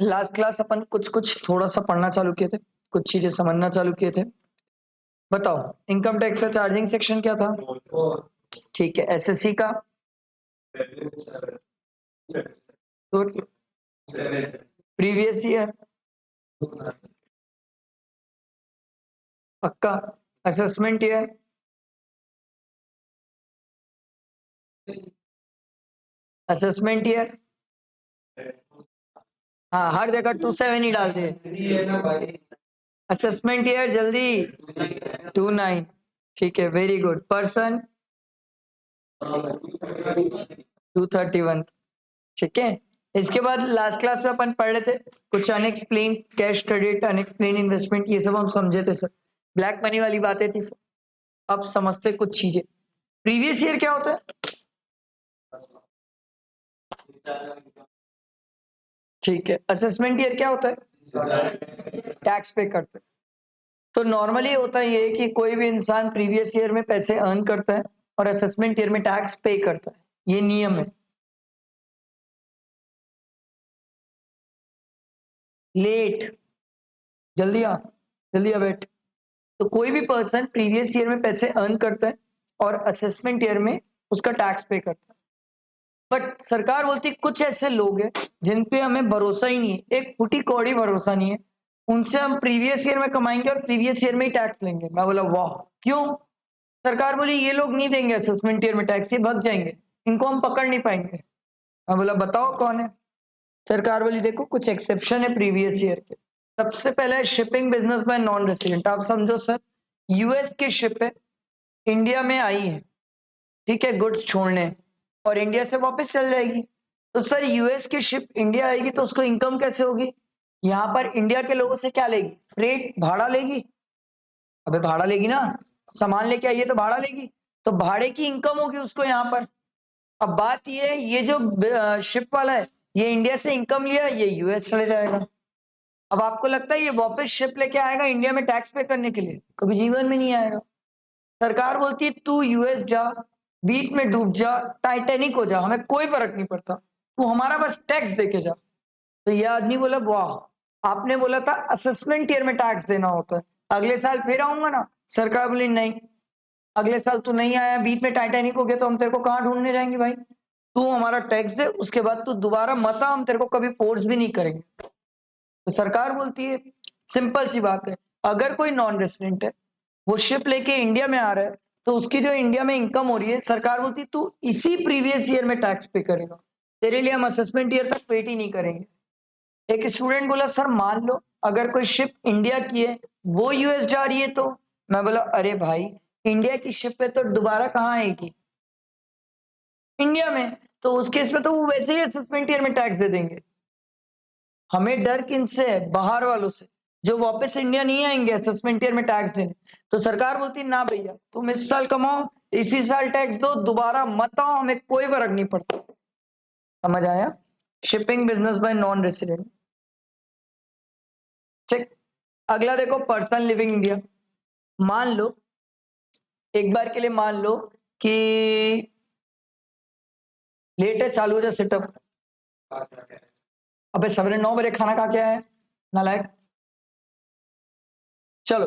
Last class अपन कुछ कुछ थोड़ा सा पढ़ना चालू किए थे, कुछ चीजें समझना चालू किए थे। बताओ इनकम टैक्स का चार्जिंग सेक्शन क्या था? ठीक है, एसएससी का प्रीवियस ईयर पक्का, असेसमेंट ईयर असेसमेंट ईयर हाँ हर जगह 27 ही डाल दे। असेसमेंट ईयर जल्दी 29। ठीक है, वेरी गुड। पर्सन 231। ठीक है, इसके बाद लास्ट क्लास में अपन पढ़ लेते कुछ unexplained cash credit, unexplained investment, ये सब हम समझे थे सर। ब्लैक मनी वाली बातें थी सर। अब समझते कुछ चीजें। प्रीवियस ईयर क्या होता है? ठीक है, असेसमेंट ईयर क्या होता है? टैक्स पे करते हैं। तो नॉर्मली होता है ये कि कोई भी इंसान प्रीवियस ईयर में पैसे अर्न करता है और असेसमेंट ईयर में टैक्स पे करता है, ये नियम है। लेट, जल्दी आ, जल्दी आ बैठ। तो कोई भी पर्सन प्रीवियस ईयर में पैसे अर्न करता है और असेसमेंट ईयर में उसका टैक्स पे करता है। बट सरकार बोलती है कुछ ऐसे लोग हैं जिन पे हमें भरोसा ही नहीं है, एक फुटी कौड़ी भरोसा नहीं है, उनसे हम प्रीवियस ईयर में कमाएंगे और प्रीवियस ईयर में ही टैक्स लेंगे। मैं बोला वाह, क्यों? सरकार बोली ये लोग नहीं देंगे असेसमेंट ईयर में टैक्स, ये भाग जाएंगे, इनको हम पकड़ नहीं पाएंगे। मैं बोला बताओ कौन है? सरकार बोली देखो कुछ एक्सेप्शन है प्रीवियस ईयर के। सबसे पहले shipping business by non resident. आप समझो सर, यूएस की शिप है, इंडिया में आई है, ठीक है, गुड्स छोड़ने, और इंडिया से वापस चल जाएगी। तो सर यूएस की शिप इंडिया आएगी तो उसको इनकम कैसे होगी? यहाँ पर इंडिया के लोगों से क्या लेगी? फ्रेट भाड़ा लेगी। अबे भाड़ा लेगी ना, सामान लेके आइए तो भाड़ा लेगी, तो भाड़े की इनकम होगी उसको यहाँ पर। अब बात ये जो शिप वाला है, ये इंडिया से इनकम लिया, ये यूएस चले जाएगा। अब आपको लगता है ये वापस शिप लेके आएगा इंडिया में टैक्स पे करने के लिए? कभी जीवन में नहीं आएगा। सरकार बोलती है तू यूएस जा, बीच में डूब जा, टाइटैनिक हो जा, हमें कोई फर्क नहीं पड़ता, तू हमारा बस टैक्स देके जा। तो ये आदमी बोला वाह, आपने बोला था असेसमेंट ईयर में टैक्स देना होता है, अगले साल फिर आऊंगा ना। सरकार बोली नहीं, अगले साल तू नहीं आया, बीच में टाइटैनिक हो गया, तो हम तेरे को कहाँ ढूंढने जाएंगे भाई? तू हमारा टैक्स दे, उसके बाद तू दोबारा मत आ, हम तेरे को कभी फोर्स भी नहीं करेंगे। तो सरकार बोलती है सिंपल सी बात है, अगर कोई नॉन रेसिडेंट है, वो शिप लेके इंडिया में आ रहा है, तो उसकी जो इंडिया में इनकम हो रही है, सरकार बोलती है तू इसी प्रीवियस ईयर में टैक्स पे करेगा, तेरे लिए हम असेसमेंट ईयर तक वेट ही नहीं करेंगे। एक स्टूडेंट बोला सर मान लो अगर कोई शिप इंडिया की है, वो यूएस जा रही है, तो मैं बोला अरे भाई, इंडिया की शिप पे तो दोबारा कहाँ आएगी? इंडिया में। तो उस केस में तो वो वैसे ही असेसमेंट ईयर में टैक्स दे देंगे। हमें डर किनसे है? बाहर वालों से, जो वापस इंडिया नहीं आएंगे असेसमेंट ईयर में टैक्स देने। तो सरकार बोलती ना भैया, तुम इस साल कमाओ, इसी साल टैक्स दो, दोबारा मत आओ, हमें कोई फर्क नहीं पड़ता। समझ आया? Shipping business by non resident. ठीक, अगला देखो पर्सनल लिविंग इंडिया। मान लो, एक बार के लिए मान लो कि लेट है, चालू हो जाए सेटअप। अबे सवेरे 9 बजे खाना खा के आया है, नालायक। चलो,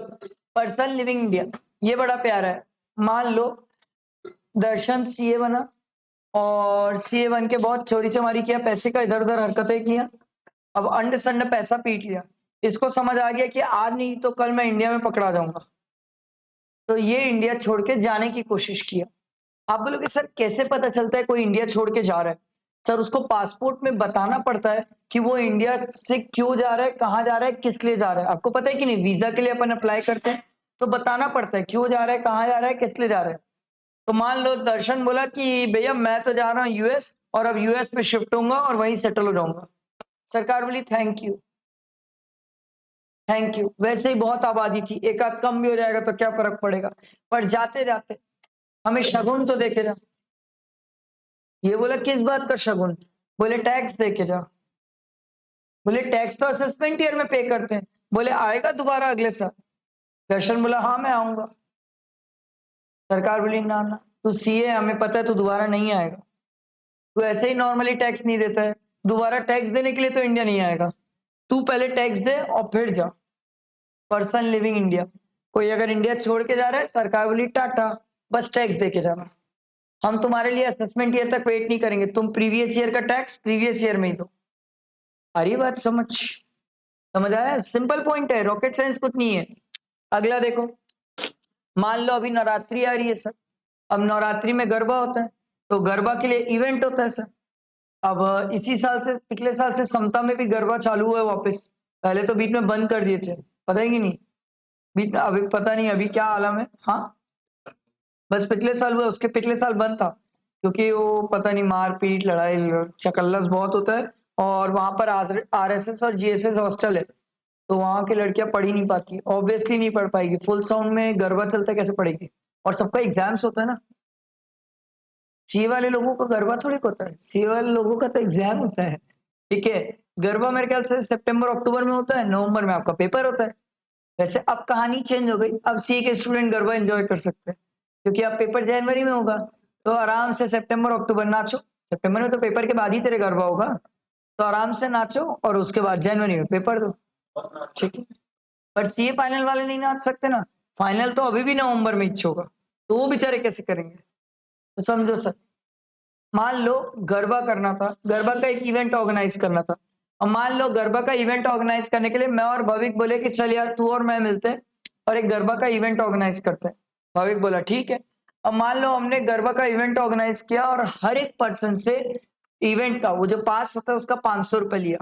पर्सनल लिविंग इंडिया, ये बड़ा प्यारा है। मान लो दर्शन सीए बना, और सीए बन के बहुत चोरी चमारी किया, पैसे का इधर उधर हरकतें किया, अब अंड संड पैसा पीट लिया। इसको समझ आ गया कि आज नहीं तो कल मैं इंडिया में पकड़ा जाऊंगा, तो ये इंडिया छोड़ के जाने की कोशिश किया। आप बोलोगे सर कैसे पता चलता है कोई इंडिया छोड़ के जा रहा है? सर उसको पासपोर्ट में बताना पड़ता है कि वो इंडिया से क्यों जा रहा है, कहाँ जा रहा है, किस लिए जा रहा है। आपको पता है कि नहीं, वीजा के लिए अपन अप्लाई करते हैं तो बताना पड़ता है क्यों जा रहा है, कहाँ जा रहा है, किस लिए जा रहा है। तो मान लो दर्शन बोला कि भैया मैं तो जा रहा हूँ यूएस, और अब यूएस में शिफ्ट होऊंगा और वहीं सेटल हो जाऊंगा। सरकार बोली थैंक यू, थैंक यू, वैसे ही बहुत आबादी थी, एक आध कम भी हो जाएगा तो क्या फर्क पड़ेगा, पर जाते जाते हमें शगुन तो देखे जा। ये बोला किस बात का शगुन? बोले टैक्स देके जा। बोले टैक्स तो असेसमेंट ईयर में पे करते हैं। बोले आएगा दोबारा अगले साल? दर्शन बोला हाँ मैं आऊंगा। सरकार बोली ना ना, तू सीए, हमें पता है तू दोबारा नहीं आएगा, तू ऐसे ही नॉर्मली टैक्स नहीं देता है, दोबारा टैक्स देने के लिए तो इंडिया नहीं आएगा। तू पहले टैक्स दे और फिर जा। पर्सन लिविंग इंडिया, कोई अगर इंडिया छोड़ के जा रहा है, सरकार बोली टाटा, बस टैक्स दे के जाना। हम तुम्हारे लिए असेसमेंट ईयर तक वेट नहीं करेंगे, तुम प्रीवियस ईयर का टैक्स प्रीवियस ईयर में ही दो। अरे बात समझ आया? सिंपल पॉइंट है, रॉकेट साइंस कुछ नहीं है। अगला देखो, मान लो अभी नवरात्रि आ रही है सर, अब नवरात्रि में गरबा होता है, तो गरबा के लिए इवेंट होता है सर। अब इसी साल से, पिछले साल से समता में भी गरबा चालू हुआ है वापस, पहले तो बीच में बंद कर दिए थे, पता ही कि नहीं, बीच में अभी पता नहीं अभी क्या आलम है। हाँ, बस पिछले साल हुआ, उसके पिछले साल बंद था, क्योंकि वो पता नहीं मारपीट लड़ाई चकल्लस बहुत होता है, और वहां पर आरएसएस और जीएसएस हॉस्टल है, तो वहां की लड़कियां पढ़ ही नहीं पाती, ऑब्वियसली नहीं पढ़ पाएगी, फुल साउंड में गरबा चलता है कैसे पढ़ेगी, और सबका एग्जाम्स होता है ना। सी वाले लोगों को गरबा थोड़ी होता है, सी वाले लोगों का तो एग्जाम होता है, ठीक है। गरबा मेरे ख्याल से सितंबर अक्टूबर में होता है, नवंबर में आपका पेपर होता है। वैसे अब कहानी चेंज हो गई, अब सी के स्टूडेंट गरबा एंजॉय कर सकते हैं, क्योंकि अब पेपर जनवरी में होगा, तो आराम से सितंबर अक्टूबर नाचो। सितंबर में तो पेपर के बाद ही तेरे गरबा होगा, तो आराम से नाचो और उसके बाद जनवरी में पेपर दो, ठीक है। पर सीए फाइनल वाले नहीं नाच सकते ना, फाइनल तो अभी भी नवंबर में इच्छा होगा, तो वो बेचारे कैसे करेंगे? तो समझो सर, मान लो गरबा करना था, गरबा का एक इवेंट ऑर्गेनाइज करना था, अब मान लो गरबा का इवेंट ऑर्गेनाइज करने के लिए मैं और भविक बोले कि चल यार तू और मैं मिलते हैं और एक गरबा का इवेंट ऑर्गेनाइज करते हैं। भविक बोला ठीक है। अब मान लो हमने गरबा का इवेंट ऑर्गेनाइज किया और हर एक पर्सन से इवेंट का वो जो पास होता है उसका 500 रुपए लिया।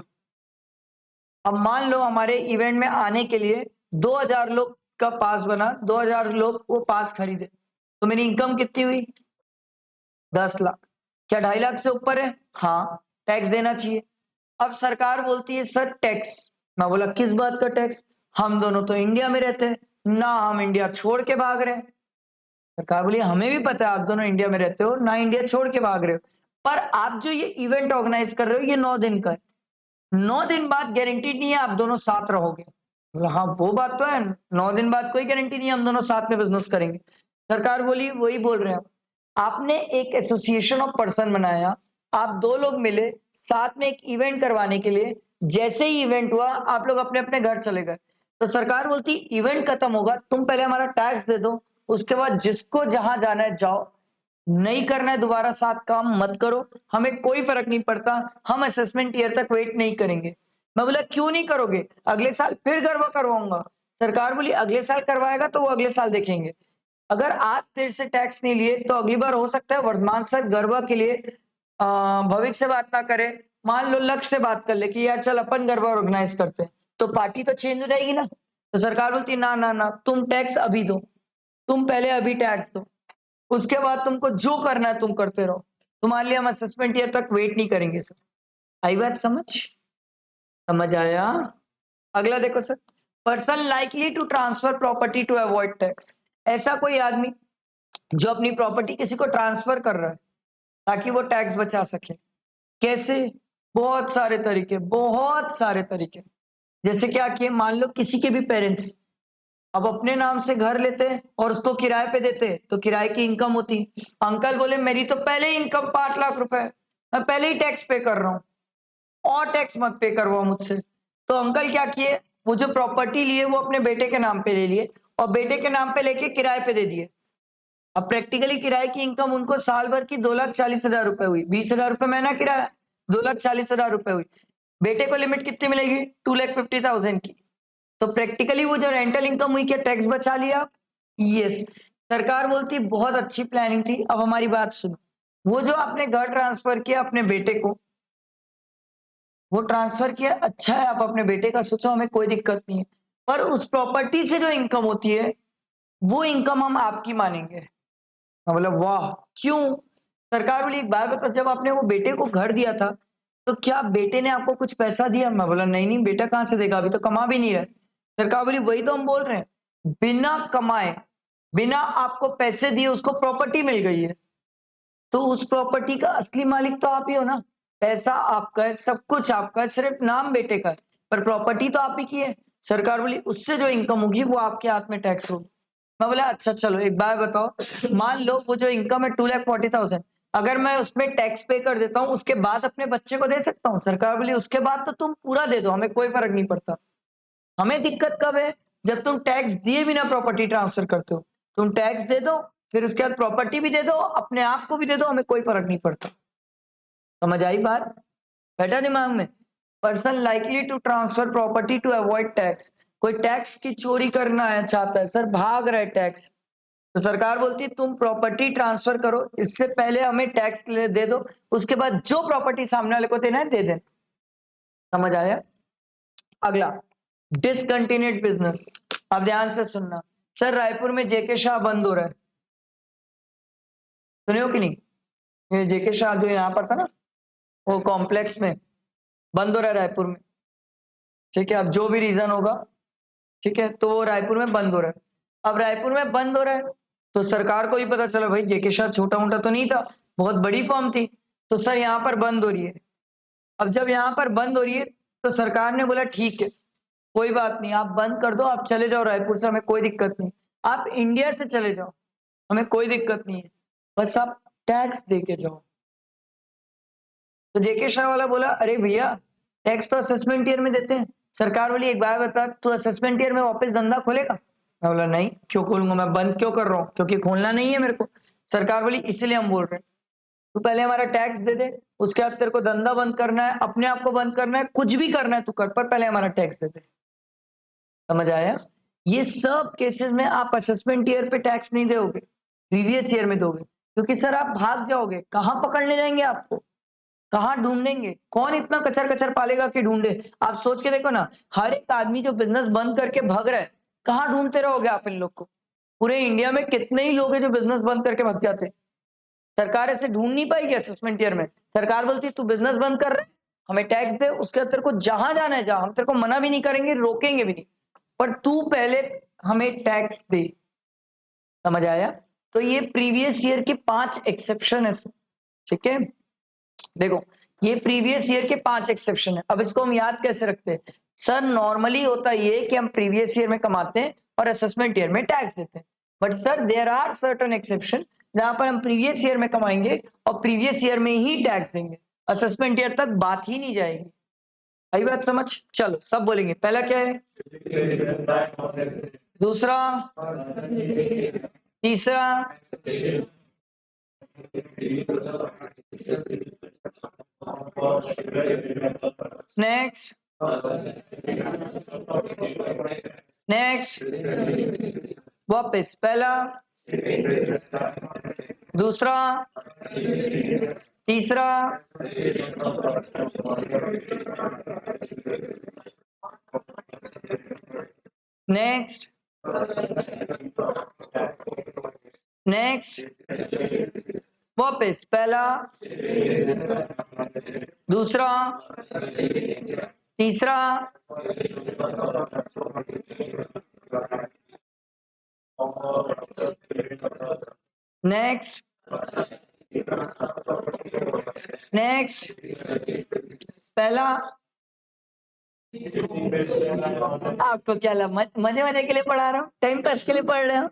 अब मान लो हमारे इवेंट में आने के लिए 2000 लोग का पास बना, 2000 लोग वो पास खरीदे, तो मेरी इनकम कितनी हुई? 10 लाख। क्या 2.5 लाख से ऊपर है? हाँ, टैक्स देना चाहिए। अब सरकार बोलती है सर टैक्स, मैं बोला किस बात का टैक्स, हम दोनों तो इंडिया में रहते हैं ना, हम इंडिया छोड़ के भाग रहे हैं। सरकार बोली हमें भी पता है आप दोनों इंडिया में रहते हो ना, इंडिया छोड़ के भाग रहे हो, पर आप जो ये इवेंट ऑर्गेनाइज कर रहे हो ये 9 दिन का है, 9 दिन बाद गारंटीड नहीं है आप दोनों साथ रहोगे। हाँ वो बात तो है, 9 दिन बाद कोई गारंटी नहीं है हम दोनों साथ में बिजनेस करेंगे। सरकार बोली वही बोल रहे हैं, आपने एक एसोसिएशन ऑफ पर्सन बनाया, आप 2 लोग मिले साथ में एक इवेंट करवाने के लिए, जैसे ही इवेंट हुआ आप लोग अपने अपने घर चले गए, तो सरकार बोलती इवेंट खत्म होगा, तुम पहले हमारा टैक्स दे दो, उसके बाद जिसको जहां जाना है जाओ, नहीं करना है दोबारा साथ काम मत करो, हमें कोई फर्क नहीं पड़ता, हम असेसमेंट ईयर तक वेट नहीं करेंगे। मैं बोला क्यों नहीं करोगे? अगले साल फिर गरबा करवाऊंगा। सरकार बोली अगले साल करवाएगा तो वो अगले साल देखेंगे, अगर आज तेरे से टैक्स नहीं लिए तो अगली बार हो सकता है वर्धमान सर गरबा के लिए भविक से बात ना करे, मान लो लक्ष्य से बात कर ले कि यार चल अपन गरबा ऑर्गेनाइज करते हैं, तो पार्टी तो चेंज हो जाएगी ना। तो सरकार बोलती ना ना ना, तुम टैक्स अभी दो, तुम पहले अभी टैक्स दो, उसके बाद तुमको जो करना है तुम करते रहो, तुम्हारे लिए हम असेसमेंट ईयर तक वेट नहीं करेंगे सर। आई बात समझ आया? अगला देखो sir, person likely to transfer property to avoid tax, ऐसा कोई आदमी जो अपनी प्रॉपर्टी किसी को ट्रांसफर कर रहा है ताकि वो टैक्स बचा सके। कैसे? बहुत सारे तरीके, बहुत सारे तरीके। जैसे क्या किए, मान लो किसी के भी पेरेंट्स अब अपने नाम से घर लेते और उसको किराए पे देते, तो किराए की इनकम होती, अंकल बोले मेरी तो पहले ही इनकम 5 लाख रुपए है, मैं पहले ही टैक्स पे कर रहा हूँ, और टैक्स मत पे करवाओ मुझसे। तो अंकल क्या किए, वो जो प्रॉपर्टी लिए वो अपने बेटे के नाम पे ले लिए और बेटे के नाम पे लेके किराए पे दे दिए। अब प्रैक्टिकली किराए की इनकम उनको साल भर की 2,40,000 रुपए हुई, 20,000 रुपए महीना किराया, 2,40,000 रुपए हुई। बेटे को लिमिट कितनी मिलेगी? 2,50,000 की। तो प्रैक्टिकली वो जो रेंटल इनकम हुई, क्या टैक्स बचा लिया आप? यस। सरकार बोलती बहुत अच्छी प्लानिंग थी, अब हमारी बात सुनो, वो जो आपने घर ट्रांसफर किया अपने बेटे को, वो ट्रांसफर किया अच्छा है, आप अपने बेटे का सोचो, हमें कोई दिक्कत नहीं है, पर उस प्रॉपर्टी से जो इनकम होती है वो इनकम हम आपकी मानेंगे। मैं बोला वाह, क्यों? सरकार बोली एक बात बताओ, जब आपने वो बेटे को घर दिया था तो क्या बेटे ने आपको कुछ पैसा दिया? मैं बोला नहीं नहीं, बेटा कहां से देगा, अभी तो कमा भी नहीं रहा है। सरकार बोली वही तो हम बोल रहे हैं, बिना कमाए, बिना आपको पैसे दिए उसको प्रॉपर्टी मिल गई है, तो उस प्रॉपर्टी का असली मालिक तो आप ही हो ना। पैसा आपका है, सब कुछ आपका है, सिर्फ नाम बेटे का है, पर प्रॉपर्टी तो आप ही की है। सरकार बोली उससे जो इनकम होगी वो आपके हाथ में टैक्स होगी। मैं बोला अच्छा चलो एक बात बताओ, मान लो वो जो इनकम है 2,40,000, अगर मैं उसमें टैक्स पे कर देता हूँ उसके बाद अपने बच्चे को दे सकता हूँ? सरकार बोली उसके बाद तो तुम पूरा दे दो, हमें कोई फर्क नहीं पड़ता। हमें दिक्कत कब है? जब तुम टैक्स दिए बिना प्रॉपर्टी ट्रांसफर करते हो। तुम टैक्स दे दो, फिर उसके बाद प्रॉपर्टी भी दे दो, अपने आप को भी दे दो, हमें कोई फर्क नहीं पड़ता। समझ आई बात? बैठा दिमाग में? Person likely to transfer property to avoid tax. कोई टैक्स की चोरी करना है चाहता है, सर भाग रहा है टैक्स, तो सरकार बोलती है तुम प्रॉपर्टी ट्रांसफर करो, इससे पहले हमें टैक्स दे दो, उसके बाद जो प्रॉपर्टी सामने वाले को देना है दे देना। समझ आया? अगला, डिसकंटिन्यूड बिजनेस। अब ध्यान से सुनना। सर रायपुर में जेके शाह बंद हो रहा है, सुने हो कि नहीं? ये जेके शाह जो यहाँ पर था ना, वो कॉम्प्लेक्स में बंद हो रहा है रायपुर में। ठीक है, अब जो भी रीजन होगा, ठीक है, तो वो रायपुर में बंद हो रहा है। अब रायपुर में बंद हो रहा है तो सरकार को ही पता चला भाई जेके शाह छोटा मोटा तो नहीं था, बहुत बड़ी फर्म थी, तो सर यहाँ पर बंद हो रही है। अब जब यहाँ पर बंद हो रही है तो सरकार ने बोला ठीक है, कोई बात नहीं, आप बंद कर दो, आप चले जाओ रायपुर से, हमें कोई दिक्कत नहीं। आप इंडिया से चले जाओ, हमें कोई दिक्कत नहीं है, बस आप टैक्स दे के जाओ। तो जेके शाह वाला बोला अरे भैया टैक्स तो असेसमेंट ईयर में देते हैं। सरकार वाली एक बार बता, तू असेसमेंट ईयर में वापस धंधा खोलेगा? मैं बोला नहीं, क्यों खोलूंगा, मैं बंद क्यों कर रहा हूँ, क्योंकि खोलना नहीं है मेरे को। सरकार बोली इसलिए हम बोल रहे हैं तू पहले हमारा टैक्स दे दे, उसके बाद तेरे को धंधा बंद करना है, अपने आप को बंद करना है, कुछ भी करना है तू कर, पर पहले हमारा टैक्स दे दे। समझ आया? ये सब केसेस में आप असेसमेंट ईयर पे टैक्स नहीं दोगे, प्रीवियस ईयर में दोगे, क्योंकि सर आप भाग जाओगे, कहां पकड़ने जाएंगे आपको, कहां ढूंढेंगे, कौन इतना कचर कचर पालेगा कि ढूंढे? आप सोच के देखो ना, हर एक आदमी जो बिजनेस बंद करके भाग रहा है, कहां ढूंढते रहोगे आप इन लोग को? पूरे इंडिया में कितने ही लोग हैं जो बिजनेस बंद करके भाग जाते हैं। सरकार ऐसे ढूंढ नहीं पाएगी असेसमेंट ईयर में। सरकार बोलती है तू बिजनेस बंद कर रहे है, हमें टैक्स दे, उसके बाद तेरे को जहां जाना है जा, हम तेरे को मना भी नहीं करेंगे, रोकेंगे भी नहीं, पर तू पहले हमें टैक्स दे। समझ आया? तो ये प्रीवियस ईयर के 5 एक्सेप्शन है, ठीक है? देखो ये प्रीवियस ईयर के 5 एक्सेप्शन है। अब इसको हम याद कैसे रखते हैं? सर नॉर्मली होता ये कि हम प्रीवियस ईयर में कमाते हैं और असेसमेंट ईयर में टैक्स देते हैं, but sir there are certain exception जहां पर हम प्रीवियस ईयर में कमाएंगे और प्रीवियस ईयर में ही टैक्स देंगे, असेसमेंट ईयर तक बात ही नहीं जाएगी। आई बात समझ? चलो सब बोलेंगे। पहला क्या है? दूसरा, तीसरा, नेक्स्ट, नेक्स्ट, वापस पहला, दूसरा, तीसरा, नेक्स्ट, नेक्स्ट, वापस पहला, दूसरा, तीसरा, नेक्स्ट, नेक्स्ट, पहला। आपको क्या लगा, मजे मजे के लिए पढ़ा रहा हूँ, टाइम पास के लिए पढ़ रहे हो?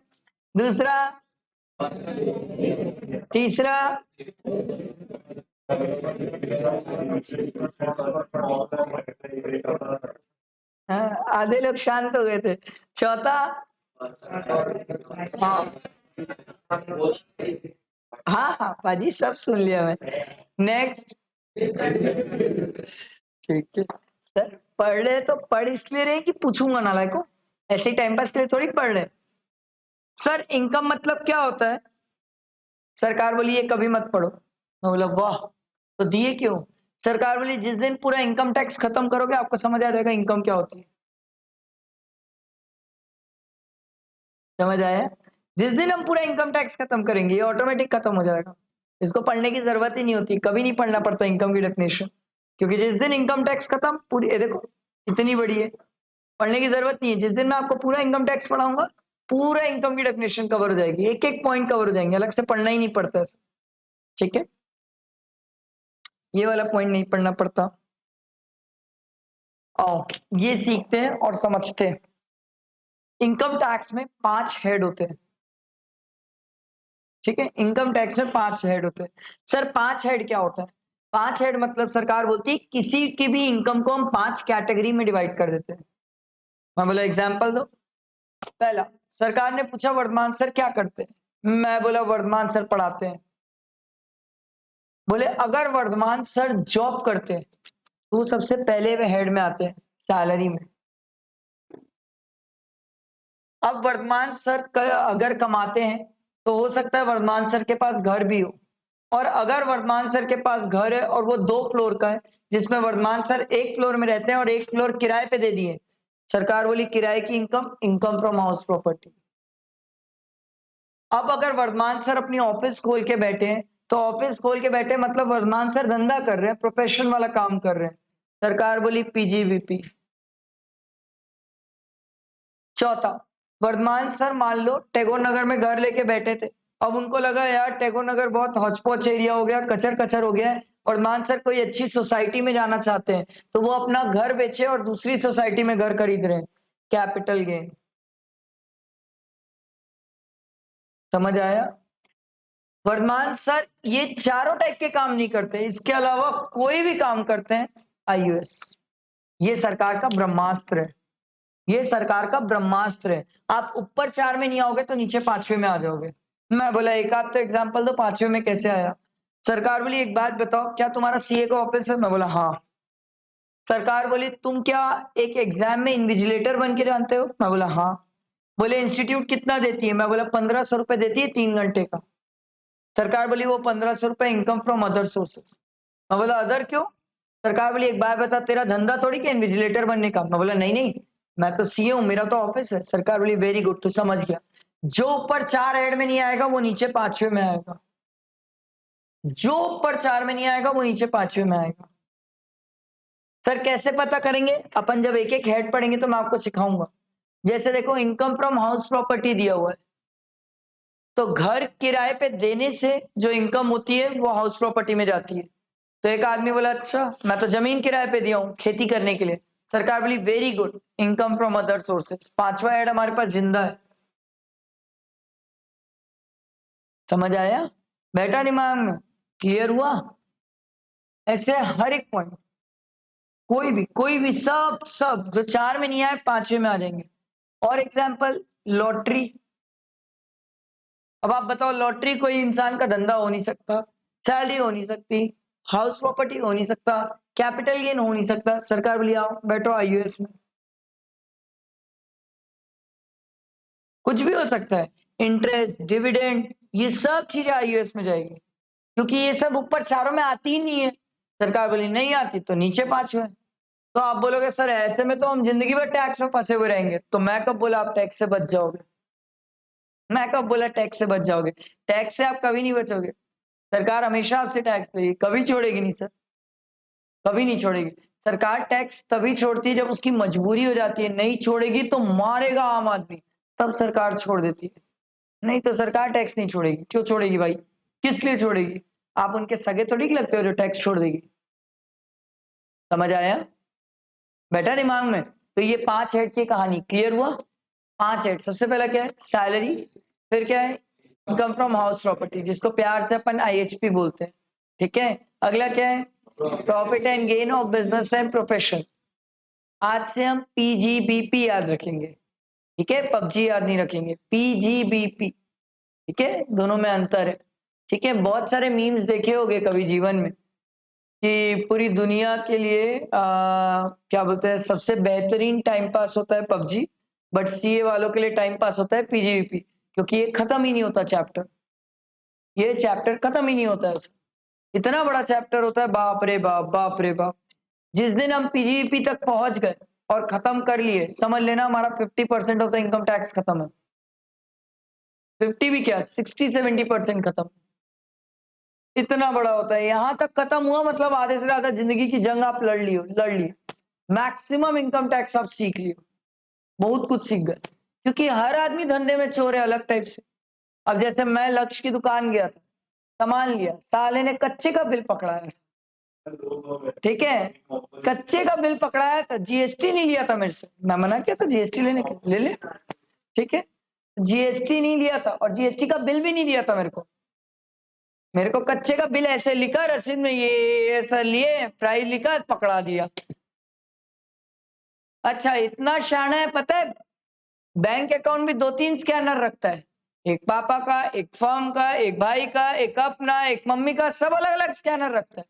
दूसरा, तीसरा, हाँ, आधे लोग शांत हो गए थे। चौथा, हाँ हाँ हाँ पाजी सब सुन लिया मैं। नेक्स्ट, ठीक है सर, पढ़ रहे तो पढ़ इसलिए रहे कि पूछूंगा नालायको, ऐसे ही टाइम पास के लिए थोड़ी पढ़ रहे। सर इनकम मतलब क्या होता है? सरकार बोली ये कभी मत पढ़ो। मैं बोला वाह, तो दिए क्यों? सरकार बोली जिस दिन पूरा इनकम टैक्स खत्म करोगे आपको समझ आ जाएगा इनकम क्या होती है। समझ आया? जिस दिन हम पूरा इनकम टैक्स खत्म करेंगे ये ऑटोमेटिक खत्म हो जाएगा, इसको पढ़ने की जरूरत ही नहीं होती, कभी नहीं पढ़ना पड़ता इनकम की डेफिनेशन, क्योंकि जिस दिन इनकम टैक्स खत्म, पूरी ये देखो इतनी बड़ी है, पढ़ने की जरूरत नहीं है। जिस दिन मैं आपको पूरा इनकम टैक्स पढ़ाऊंगा पूरा इनकम की डेफिनेशन कवर हो जाएगी, एक एक पॉइंट कवर हो जाएंगे, अलग से पढ़ना ही नहीं पड़ता है। ठीक है, ये वाला पॉइंट नहीं पढ़ना पड़ता। आओ ये सीखते हैं और समझते हैं। इनकम टैक्स में 5 हेड होते हैं, ठीक है, इनकम टैक्स में 5 हेड होते हैं। सर 5 हेड क्या होता है? 5 हेड मतलब सरकार बोलती है किसी की भी इनकम को हम 5 कैटेगरी में डिवाइड कर देते हैं। मैं बोला एग्जांपल दो। पहला, सरकार ने पूछा वर्धमान सर क्या करते हैं? मैं बोला वर्धमान सर पढ़ाते हैं। बोले अगर वर्धमान सर जॉब करते हैं तो सबसे पहले वे हेड में आते हैं, सैलरी में। अब वर्धमान सर अगर कमाते हैं तो हो सकता है वर्धमान सर के पास घर भी हो, और अगर वर्धमान सर के पास घर है और वो 2 फ्लोर का है, जिसमें वर्धमान सर 1 फ्लोर में रहते हैं और 1 फ्लोर किराए पे दे दिए, सरकार बोली किराए की इनकम फ्रॉम हाउस प्रॉपर्टी। अब अगर वर्धमान सर अपनी ऑफिस खोल के बैठे हैं तो ऑफिस खोल के बैठे मतलब वर्धमान सर धंधा कर रहे हैं, प्रोफेशन वाला काम कर रहे हैं, सरकार बोली पीजीवीपी। चौथा, वर्धमान सर मान लो टैगोर नगर में घर लेके बैठे थे, अब उनको लगा यार टैगोर नगर बहुत हौच-पौच एरिया हो गया, कचर-कचर हो गया है, वर्धमान सर कोई अच्छी सोसाइटी में जाना चाहते हैं, तो वो अपना घर बेचे और दूसरी सोसाइटी में घर खरीद रहे हैं, कैपिटल गेन। समझ आया? वर्धमान सर ये चारों टाइप के काम नहीं करते, इसके अलावा कोई भी काम करते हैं आईयूएस। ये सरकार का ब्रह्मास्त्र है, ये सरकार का ब्रह्मास्त्र है। आप ऊपर 4 में नहीं आओगे तो नीचे 5वें में आ जाओगे। मैं बोला एक आध तो एग्जांपल दो, 5वें में कैसे आया? सरकार बोली एक बात बताओ, क्या तुम्हारा सीए का ऑफिस है? मैं बोला हाँ। सरकार बोली तुम क्या एक एग्जाम में इन्विजिलेटर बन के जानते हो? मैं बोला हाँ। बोले इंस्टीट्यूट कितना देती है? मैं बोला 1500 रुपए देती है 3 घंटे का। सरकार बोली वो 1500 रुपए इनकम फ्रॉम अदर सोर्सेस। मैं बोला अदर क्यों? सरकार बोली एक बात बता, तेरा धंधा थोड़ी क्या इन्विजिलेटर बनने का? मैं बोला नहीं नहीं, मैं तो सीए हूं, मेरा तो ऑफिस है। सरकार बोली वेरी गुड, तो समझ गया, जो ऊपर 4 हेड में नहीं आएगा वो नीचे 5वें में आएगा, जो ऊपर 4 में नहीं आएगा वो नीचे 5वें में आएगा। सर कैसे पता करेंगे? अपन जब एक एक हेड पढ़ेंगे तो मैं आपको सिखाऊंगा। जैसे देखो इनकम फ्रॉम हाउस प्रॉपर्टी दिया हुआ है, तो घर किराए पे देने से जो इनकम होती है वो हाउस प्रॉपर्टी में जाती है। तो एक आदमी बोला अच्छा मैं तो जमीन किराए पे दिया हूँ खेती करने के लिए। सरकार बोली very good, income from other sources. 5वां ऐड हमारे पास जिंदा है। समझ आया? बैठा दिमाग में? क्लियर हुआ? ऐसे हर एक पॉइंट, कोई भी सब सब जो 4 में नहीं आए 5वें में आ जाएंगे। और एग्जाम्पल लॉटरी। अब आप बताओ लॉटरी कोई इंसान का धंधा हो नहीं सकता, सैलरी हो नहीं सकती, हाउस प्रॉपर्टी हो नहीं सकता, कैपिटल गेन हो नहीं सकता। सरकार बोली आओ बैठो आईयूएस में। कुछ भी हो सकता है, इंटरेस्ट डिविडेंड ये सब चीजें आईयूएस में जाएगी, क्योंकि ये सब ऊपर चारों में आती ही नहीं है। सरकार बोली नहीं आती तो नीचे 5वें। तो आप बोलोगे सर ऐसे में तो हम जिंदगी भर टैक्स में फंसे हुए रहेंगे। तो मैं कब बोला आप टैक्स से बच जाओगे? मैं कब बोला टैक्स से बच जाओगे? टैक्स से आप कभी नहीं बचोगे। सरकार हमेशा आपसे टैक्स लेगी, कभी छोड़ेगी नहीं सर, कभी नहीं छोड़ेगी। सरकार टैक्स तभी छोड़ती है जब उसकी मजबूरी हो जाती है, नहीं छोड़ेगी तो मारेगा आम आदमी, तब सरकार छोड़ देती है। नहीं तो सरकार टैक्स नहीं छोड़ेगी। क्यों छोड़ेगी भाई? किस लिए छोड़ेगी? आप उनके सगे थोड़ी लगते हो जो टैक्स छोड़ देगी। समझ आया? बैठा दिमाग में? तो ये 5 हेड की कहानी क्लियर हुआ? 5 हेड, सबसे पहला क्या है? सैलरी, फिर क्या है? इनकम फ्रॉम हाउस प्रॉपर्टी, जिसको प्यार से अपन आईएचपी बोलते हैं। ठीक है, अगला क्या है? Profit and gain of business and profession. आज से हम पीजीबीपी याद रखेंगे, ठीक है, पबजी याद नहीं रखेंगे, पीजीबीपी। ठीक है, दोनों में अंतर है। ठीक है, बहुत सारे मीम्स देखे होंगे कभी जीवन में कि पूरी दुनिया के लिए क्या बोलते हैं सबसे बेहतरीन टाइम पास होता है पबजी, बट सीए वालों के लिए टाइम पास होता है पीजीबीपी, क्योंकि ये खत्म ही नहीं होता चैप्टर। ये चैप्टर खत्म ही नहीं होता है, इतना बड़ा चैप्टर होता है, बाप रे बाप, बाप रे बाप। जिस दिन हम पीजीपी तक पहुंच गए और खत्म कर लिए, समझ लेना हमारा 50% ऑफ द इनकम टैक्स खत्म है। 50 भी क्या, 60-70% खत्म। इतना बड़ा होता है, यहां तक खत्म हुआ मतलब आधे से ज्यादा जिंदगी की जंग आप लड़ लिए। मैक्सिमम इनकम टैक्स आप सीख लियो, बहुत कुछ सीख गए, क्योंकि हर आदमी धंधे में चोर है अलग टाइप से। अब जैसे मैं लक्ष्य की दुकान गया था, सामान लिया, साले ने कच्चे का बिल पकड़ाया। ठीक है, कच्चे का बिल पकड़ाया था, जीएसटी नहीं लिया था मेरे से। मैं मना किया था जीएसटी लेने के, ले ले। ठीक है, जीएसटी नहीं लिया था और जीएसटी का बिल भी नहीं दिया था मेरे को। मेरे को कच्चे का बिल ऐसे लिखा, रसीद में ये ऐसा लिए, प्राइस लिखा, पकड़ा दिया। अच्छा, इतना शाना है, पता है बैंक अकाउंट भी 2-3 स्कैनर रखता है, एक पापा का, एक फर्म का, एक भाई का, एक अपना, एक मम्मी का, सब अलग अलग स्कैनर रखता है।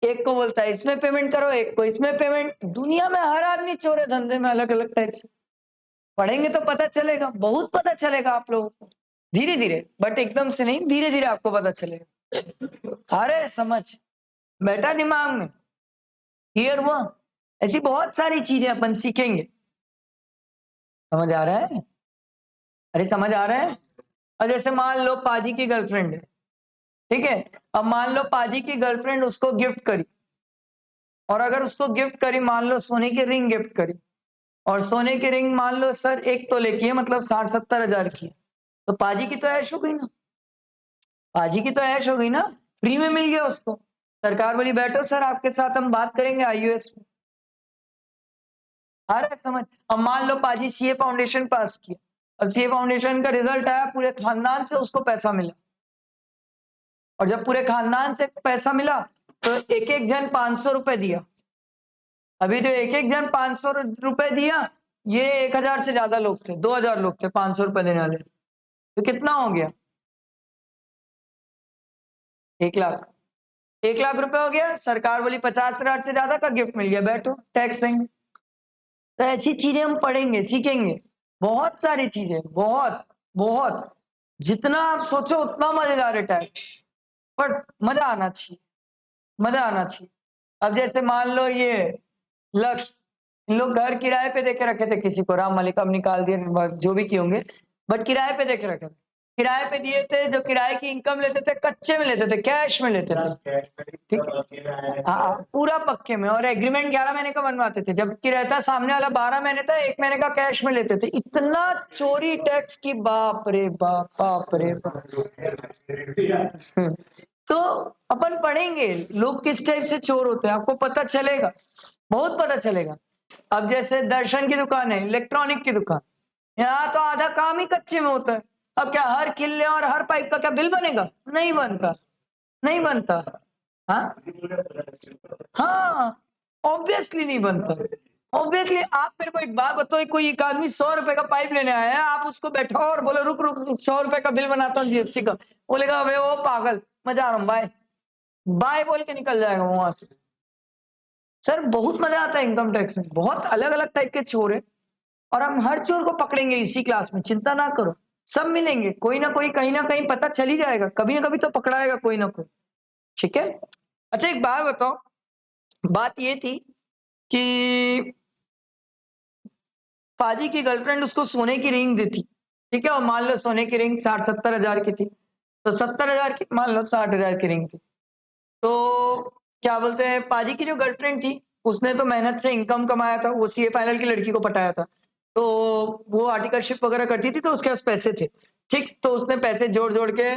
एक को बोलता है इसमें पेमेंट करो, एक को इसमें पेमेंट। दुनिया में हर आदमी चोर है धंधे में, अलग अलग टाइप से। पढ़ेंगे तो पता चलेगा, बहुत पता चलेगा आप लोगों को, धीरे धीरे, बट एकदम से नहीं, धीरे धीरे आपको पता चलेगा। अरे समझ बैठा दिमाग में, क्लियर हुआ? ऐसी बहुत सारी चीजें अपन सीखेंगे। समझ आ रहा है? अरे समझ आ रहा है? और जैसे मान लो पाजी की गर्लफ्रेंड है, ठीक है, अब मान लो पाजी की गर्लफ्रेंड उसको गिफ्ट करी, और अगर उसको गिफ्ट करी, मान लो सोने की रिंग गिफ्ट करी, और सोने की रिंग मान लो सर 1 तोले की है, मतलब 60-70 हजार की है, तो पाजी की तो ऐश हो गई ना, पाजी की तो ऐश हो गई ना, फ्री में मिल गया उसको। सरकार बोली बैठो सर, आपके साथ हम बात करेंगे आईयूएस में। आ रहा है समझ? अब मान लो पाजी सीए फाउंडेशन पास किया, अब सीए फाउंडेशन का रिजल्ट आया, पूरे खानदान से उसको पैसा मिला, और जब पूरे खानदान से पैसा मिला तो एक एक जन 500 रुपए दिया। अभी जो एक एक जन 500 रुपए दिया, ये 1000 से ज्यादा लोग थे, 2000 लोग थे 500 रुपए देने वाले, तो कितना हो गया? 1 लाख। 1 लाख रुपए हो गया। सरकार बोली 50,000 से ज्यादा का गिफ्ट मिल गया, बैठो टैक्स देंगे। तो ऐसी चीजें हम पढ़ेंगे, सीखेंगे, बहुत सारी चीजें, बहुत बहुत, जितना आप सोचो उतना मजेदार है टैक्स, बट मजा आना चाहिए, मजा आना चाहिए। अब जैसे मान लो ये लक्ष्य, इन लोग घर किराए पे देके रखे थे किसी को, राम मलिक अब निकाल दिए, जो भी किए होंगे, बट किराए पे देके रखे थे, किराए पे दिए थे। जो किराए की इनकम लेते थे, कच्चे में लेते थे, कैश में लेते थे, ठीक है, हाँ पूरा पक्के में, और एग्रीमेंट 11 महीने का बनवाते थे, जबकि रहता सामने वाला 12 महीने था, 1 महीने का कैश में लेते थे। इतना चोरी टैक्स की, बाप रे बाप, बाप रे बाप। तो अपन पढ़ेंगे लोग किस टाइप से चोर होते हैं, आपको पता चलेगा, बहुत पता चलेगा। अब जैसे दर्शन की दुकान है, इलेक्ट्रॉनिक की दुकान, यहाँ तो आधा काम ही कच्चे में होता है। अब क्या हर किले और हर पाइप का क्या बिल बनेगा? नहीं बनता, नहीं बनता। हाँ हाँ, ऑब्वियसली नहीं बनता। ऑब्वियसली आप मेरे को एक बात बताओ, कोई एक आदमी 100 रुपए का पाइप लेने आया है, आप उसको बैठाओ और बोलो रुक रुक रुक, 100 रुपए का बिल बनाता हूँ जीएसटी का, बोलेगा वे वो पागल, मजा आ रहा हूँ, बाय बाय बोल के निकल जाएगा वहां से। सर बहुत मजा आता है इनकम टैक्स में, बहुत अलग अलग टाइप के चोर है, और हम हर चोर को पकड़ेंगे इसी क्लास में, चिंता ना करो, सब मिलेंगे, कोई ना कोई कहीं ना कहीं पता चल ही जाएगा, कभी ना कभी तो पकड़ाएगा कोई ना कोई, ठीक है? अच्छा एक बात बताओ, बात ये थी कि पाजी की गर्लफ्रेंड उसको सोने की रिंग दी थी, ठीक है, और मान लो सोने की रिंग 60-70 हजार की थी, तो 70 हजार की, मान लो 60 हजार की रिंग थी, तो क्या बोलते हैं, पाजी की जो गर्लफ्रेंड थी, उसने तो मेहनत से इनकम कमाया था, वो सीए फाइनल की लड़की को पटाया था, तो वो आर्टिकलशिप वगैरह करती थी, तो उसके पास पैसे थे, ठीक, तो उसने पैसे जोड़ जोड़ के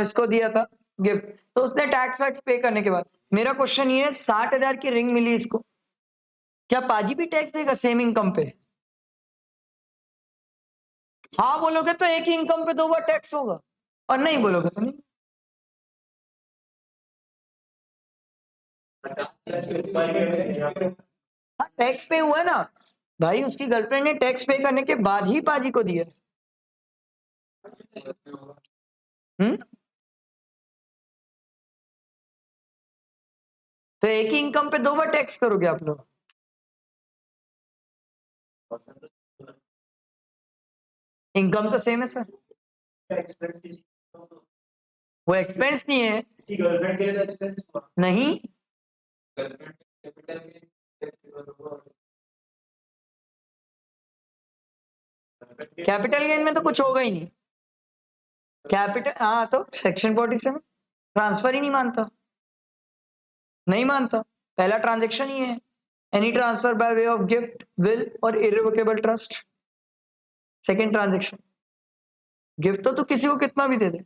इसको दिया था गिफ्ट, तो उसने टैक्स वैक्स पे करने के बाद, मेरा क्वेश्चन ये है, 60 हजार की रिंग मिली इसको, क्या पाजी भी टैक्स देगा सेम इनकम पे? हाँ बोलोगे तो एक ही इनकम पे 2 बार टैक्स होगा, और नहीं बोलोगे तो नहीं। हाँ टैक्स पे हुआ ना भाई, उसकी गर्लफ्रेंड ने टैक्स पे करने के बाद ही पाजी को दिया। हम्म, तो एक ही इनकम पे 2 बार टैक्स करोगे आप लोग? इनकम तो सेम है सर, वो एक्सपेंस नहीं है। इसकी गर्लफ्रेंड के लिए एक्सपेंस नहीं, कैपिटल गेन में तो कुछ होगा ही नहीं, कैपिटल, हाँ तो सेक्शन 47 ट्रांसफर ही नहीं मानता, नहीं मानता, पहला ट्रांजेक्शन ही है, any transfer by way of gift, will और irrevocable trust, second transaction. Gift तो तू किसी को कितना भी दे दे,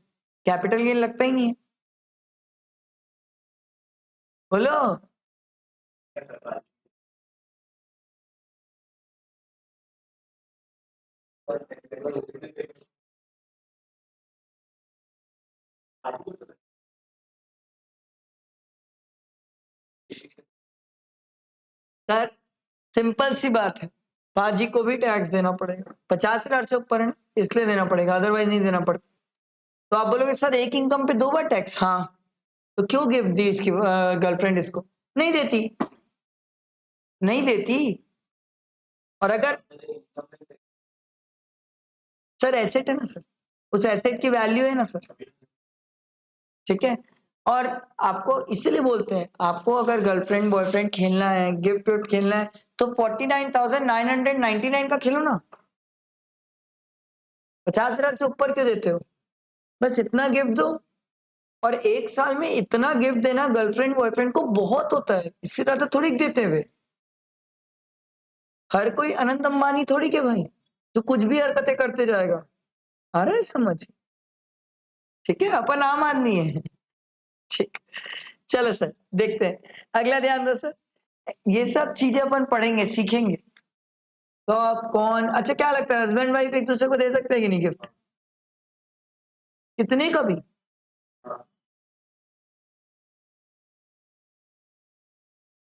कैपिटल गेन लगता ही नहीं है, बोलो। सर सिंपल सी बात है, पाजी को भी टैक्स देना पड़ेगा, 50,000 से ऊपर है ना, इसलिए देना पड़ेगा, अदरवाइज नहीं देना पड़ता। तो आप बोलोगे सर एक इनकम पे 2 बार टैक्स, हाँ, तो क्यों गिफ्ट दी इसकी गर्लफ्रेंड इसको? नहीं देती, नहीं देती। और अगर सर एसेट है ना सर, उस एसेट की वैल्यू है ना सर, ठीक है। और आपको इसीलिए बोलते हैं, आपको अगर गर्लफ्रेंड बॉयफ्रेंड खेलना है, गिफ्ट विफ्ट खेलना है, तो 49,999 का खेलो ना, 50,000 से ऊपर क्यों देते हो? बस इतना गिफ्ट दो। और एक साल में इतना गिफ्ट देना गर्लफ्रेंड बॉयफ्रेंड को बहुत होता है, इससे ज्यादा थोड़ी देते हुए। हर कोई अनंत अंबानी थोड़ी के भाई, तो कुछ भी हरकतें करते जाएगा। आ रहा है समझ? ठीक है, अपन आम आदमी है। ठीक, चलो सर देखते हैं अगला। ध्यान दो सर, ये सब चीजें अपन पढ़ेंगे सीखेंगे। तो आप कौन, अच्छा क्या लगता है हस्बैंड वाइफ एक दूसरे को दे सकते हैं कि नहीं गिफ्ट? कितने का भी?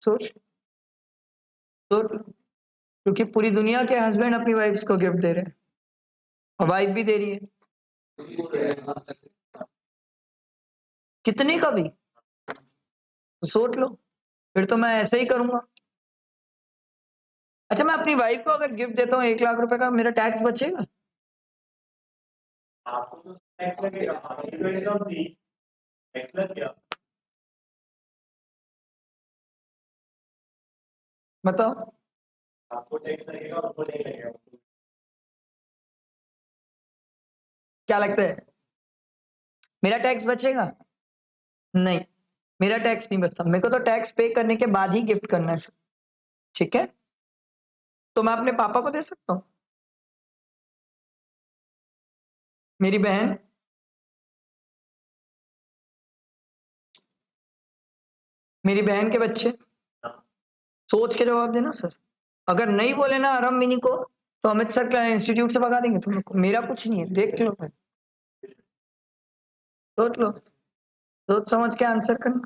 सोच सोच, क्योंकि पूरी दुनिया के हस्बैंड अपनी वाइफ्स को गिफ्ट दे रहे हैं और वाइफ भी दे रही है। कितने का भी? तो सोच लो, फिर तो मैं ऐसे ही करूंगा। अच्छा मैं अपनी वाइफ को अगर गिफ्ट देता हूँ 1 लाख रुपए का, मेरा टैक्स बचेगा? आपको तो टैक्स लगेगा, टैक्स लग गया। बताओ, आपको टैक्स लगेगा और उनको नहीं लगेगा? क्या लगता है मेरा टैक्स बचेगा? नहीं, मेरा टैक्स नहीं बचता। मेरे को तो टैक्स पे करने के बाद ही गिफ्ट करना है सर, ठीक है। तो मैं अपने पापा को दे सकता हूँ, मेरी बहन, मेरी बहन के बच्चे। सोच के जवाब देना सर। अगर नहीं बोले ना आराम मिनी को, तो अमित सर के इंस्टीट्यूट से भगा देंगे तुम लोग को। मेरा कुछ नहीं है, देख लो भाई, सोच लो, सोच समझ के आंसर करना।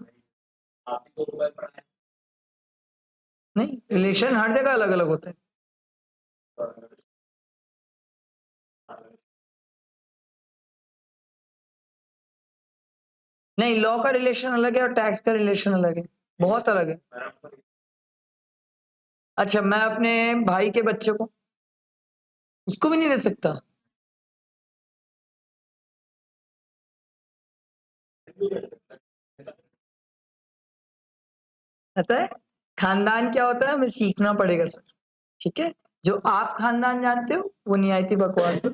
नहीं, रिलेशन हर जगह अलग अलग होते हैं। नहीं, लॉ का रिलेशन अलग है और टैक्स का रिलेशन अलग है, बहुत अलग है। अच्छा मैं अपने भाई के बच्चे को, उसको भी नहीं दे सकता? पता है खानदान क्या होता है, हमें सीखना पड़ेगा सर, ठीक है। जो आप खानदान जानते हो वो नियायती बकवास है।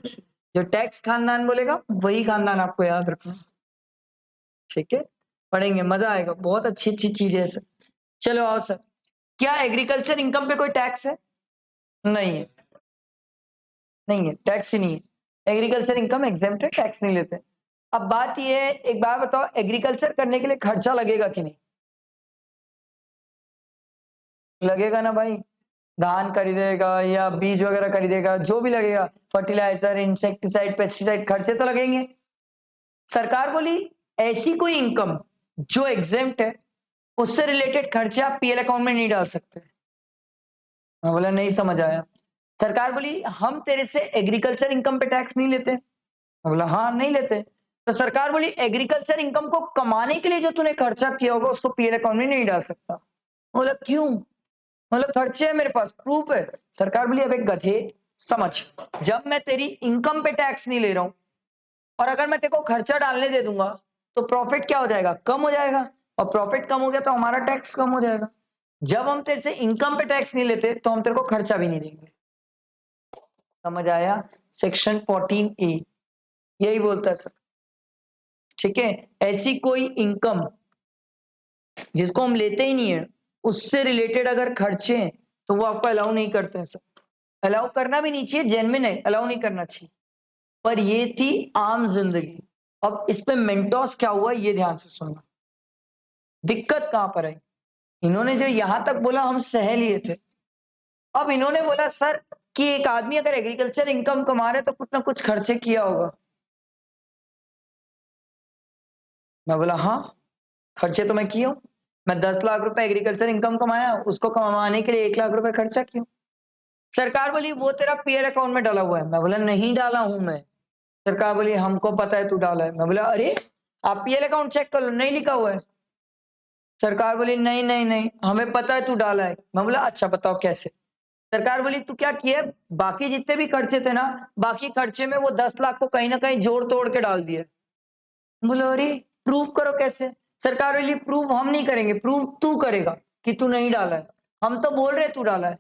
जो टैक्स खानदान बोलेगा वही खानदान आपको याद रखना, ठीक है। पढ़ेंगे, मजा आएगा, बहुत अच्छी अच्छी चीजें है सर। चलो आओ सर, क्या एग्रीकल्चर इनकम पे कोई टैक्स है? नहीं है, नहीं है, टैक्स ही नहीं है। एग्रीकल्चर इनकम एग्जेम्प्ट है, टैक्स नहीं लेते। अब बात ये है, एक बात बताओ, एग्रीकल्चर करने के लिए खर्चा लगेगा कि नहीं? लगेगा ना भाई, धान खरीदेगा या बीज वगैरह खरीदेगा, जो भी लगेगा, फर्टिलाइजर, इंसेक्टिसाइड, पेस्टिसाइड, खर्चे तो लगेंगे। सरकार बोली ऐसी कोई इनकम जो एग्जेम्प्ट है, उससे रिलेटेड खर्चे आप पीएल अकाउंट में नहीं डाल सकते। मैं बोला नहीं समझ आया। सरकार बोली हम तेरे से एग्रीकल्चर इनकम पे टैक्स नहीं लेते। मैं बोला हाँ नहीं लेते। तो सरकार बोली एग्रीकल्चर इनकम को कमाने के लिए जो तूने खर्चा किया होगा उसको पीएल अकाउंट में नहीं डाल सकता। बोला क्यों? मतलब खर्चे है मेरे पास, प्रूफ है। सरकार बोली अब एक गधे समझ, जब मैं तेरी इनकम पे टैक्स नहीं ले रहा हूं और अगर मैं तेरे को खर्चा डालने दे दूंगा, तो प्रॉफिट क्या हो जाएगा? कम हो जाएगा। और प्रॉफिट कम हो गया तो हमारा टैक्स कम हो जाएगा। जब हम तेरे से इनकम पे टैक्स नहीं लेते तो हम तेरे को खर्चा भी नहीं देंगे। समझ आया? सेक्शन 14A यही बोलता है सर, ठीक है। ऐसी कोई इनकम जिसको हम लेते ही नहीं है, उससे रिलेटेड अगर खर्चे हैं तो वो आपको अलाउ नहीं करते हैं सर। अलाउ करना भी नहीं चाहिए, जेन्युइन है, अलाउ नहीं करना चाहिए। पर ये थी आम जिंदगी। अब इस पे मेंटोस क्या हुआ ये ध्यान से सुनना। दिक्कत कहां पर आई, इन्होंने जो यहां तक बोला हम सह लिए थे। अब इन्होंने बोला सर कि एक आदमी अगर एग्रीकल्चर इनकम कमा रहे तो कुछ ना कुछ खर्चे किया होगा। मैं बोला हाँ, खर्चे तो मैं किया हूं। मैं 10 लाख रुपए एग्रीकल्चर इनकम कमाया, उसको कमाने के लिए 1 लाख रुपए खर्चा क्यों? सरकार बोली वो तेरा पीएल अकाउंट में डाला हुआ है। मैं बोला नहीं डाला हूं मैं। सरकार बोली हमको पता है तू डाला है। मैं बोला अरे आप पीएल अकाउंट चेक कर लो, नहीं लिखा हुआ है। सरकार बोली नहीं नहीं नहीं हमें पता है तू डाला है। मैं बोला अच्छा बताओ कैसे? सरकार बोली तू क्या किया, बाकी जितने भी खर्चे थे ना, बाकी खर्चे में वो 10 लाख को कहीं ना कहीं जोड़ तोड़ के डाल दिया। बोले अरे प्रूव करो कैसे? सरकार बोली प्रूव हम नहीं करेंगे, प्रूव तू करेगा कि तू नहीं डाला है। हम तो बोल रहे तू डाला है।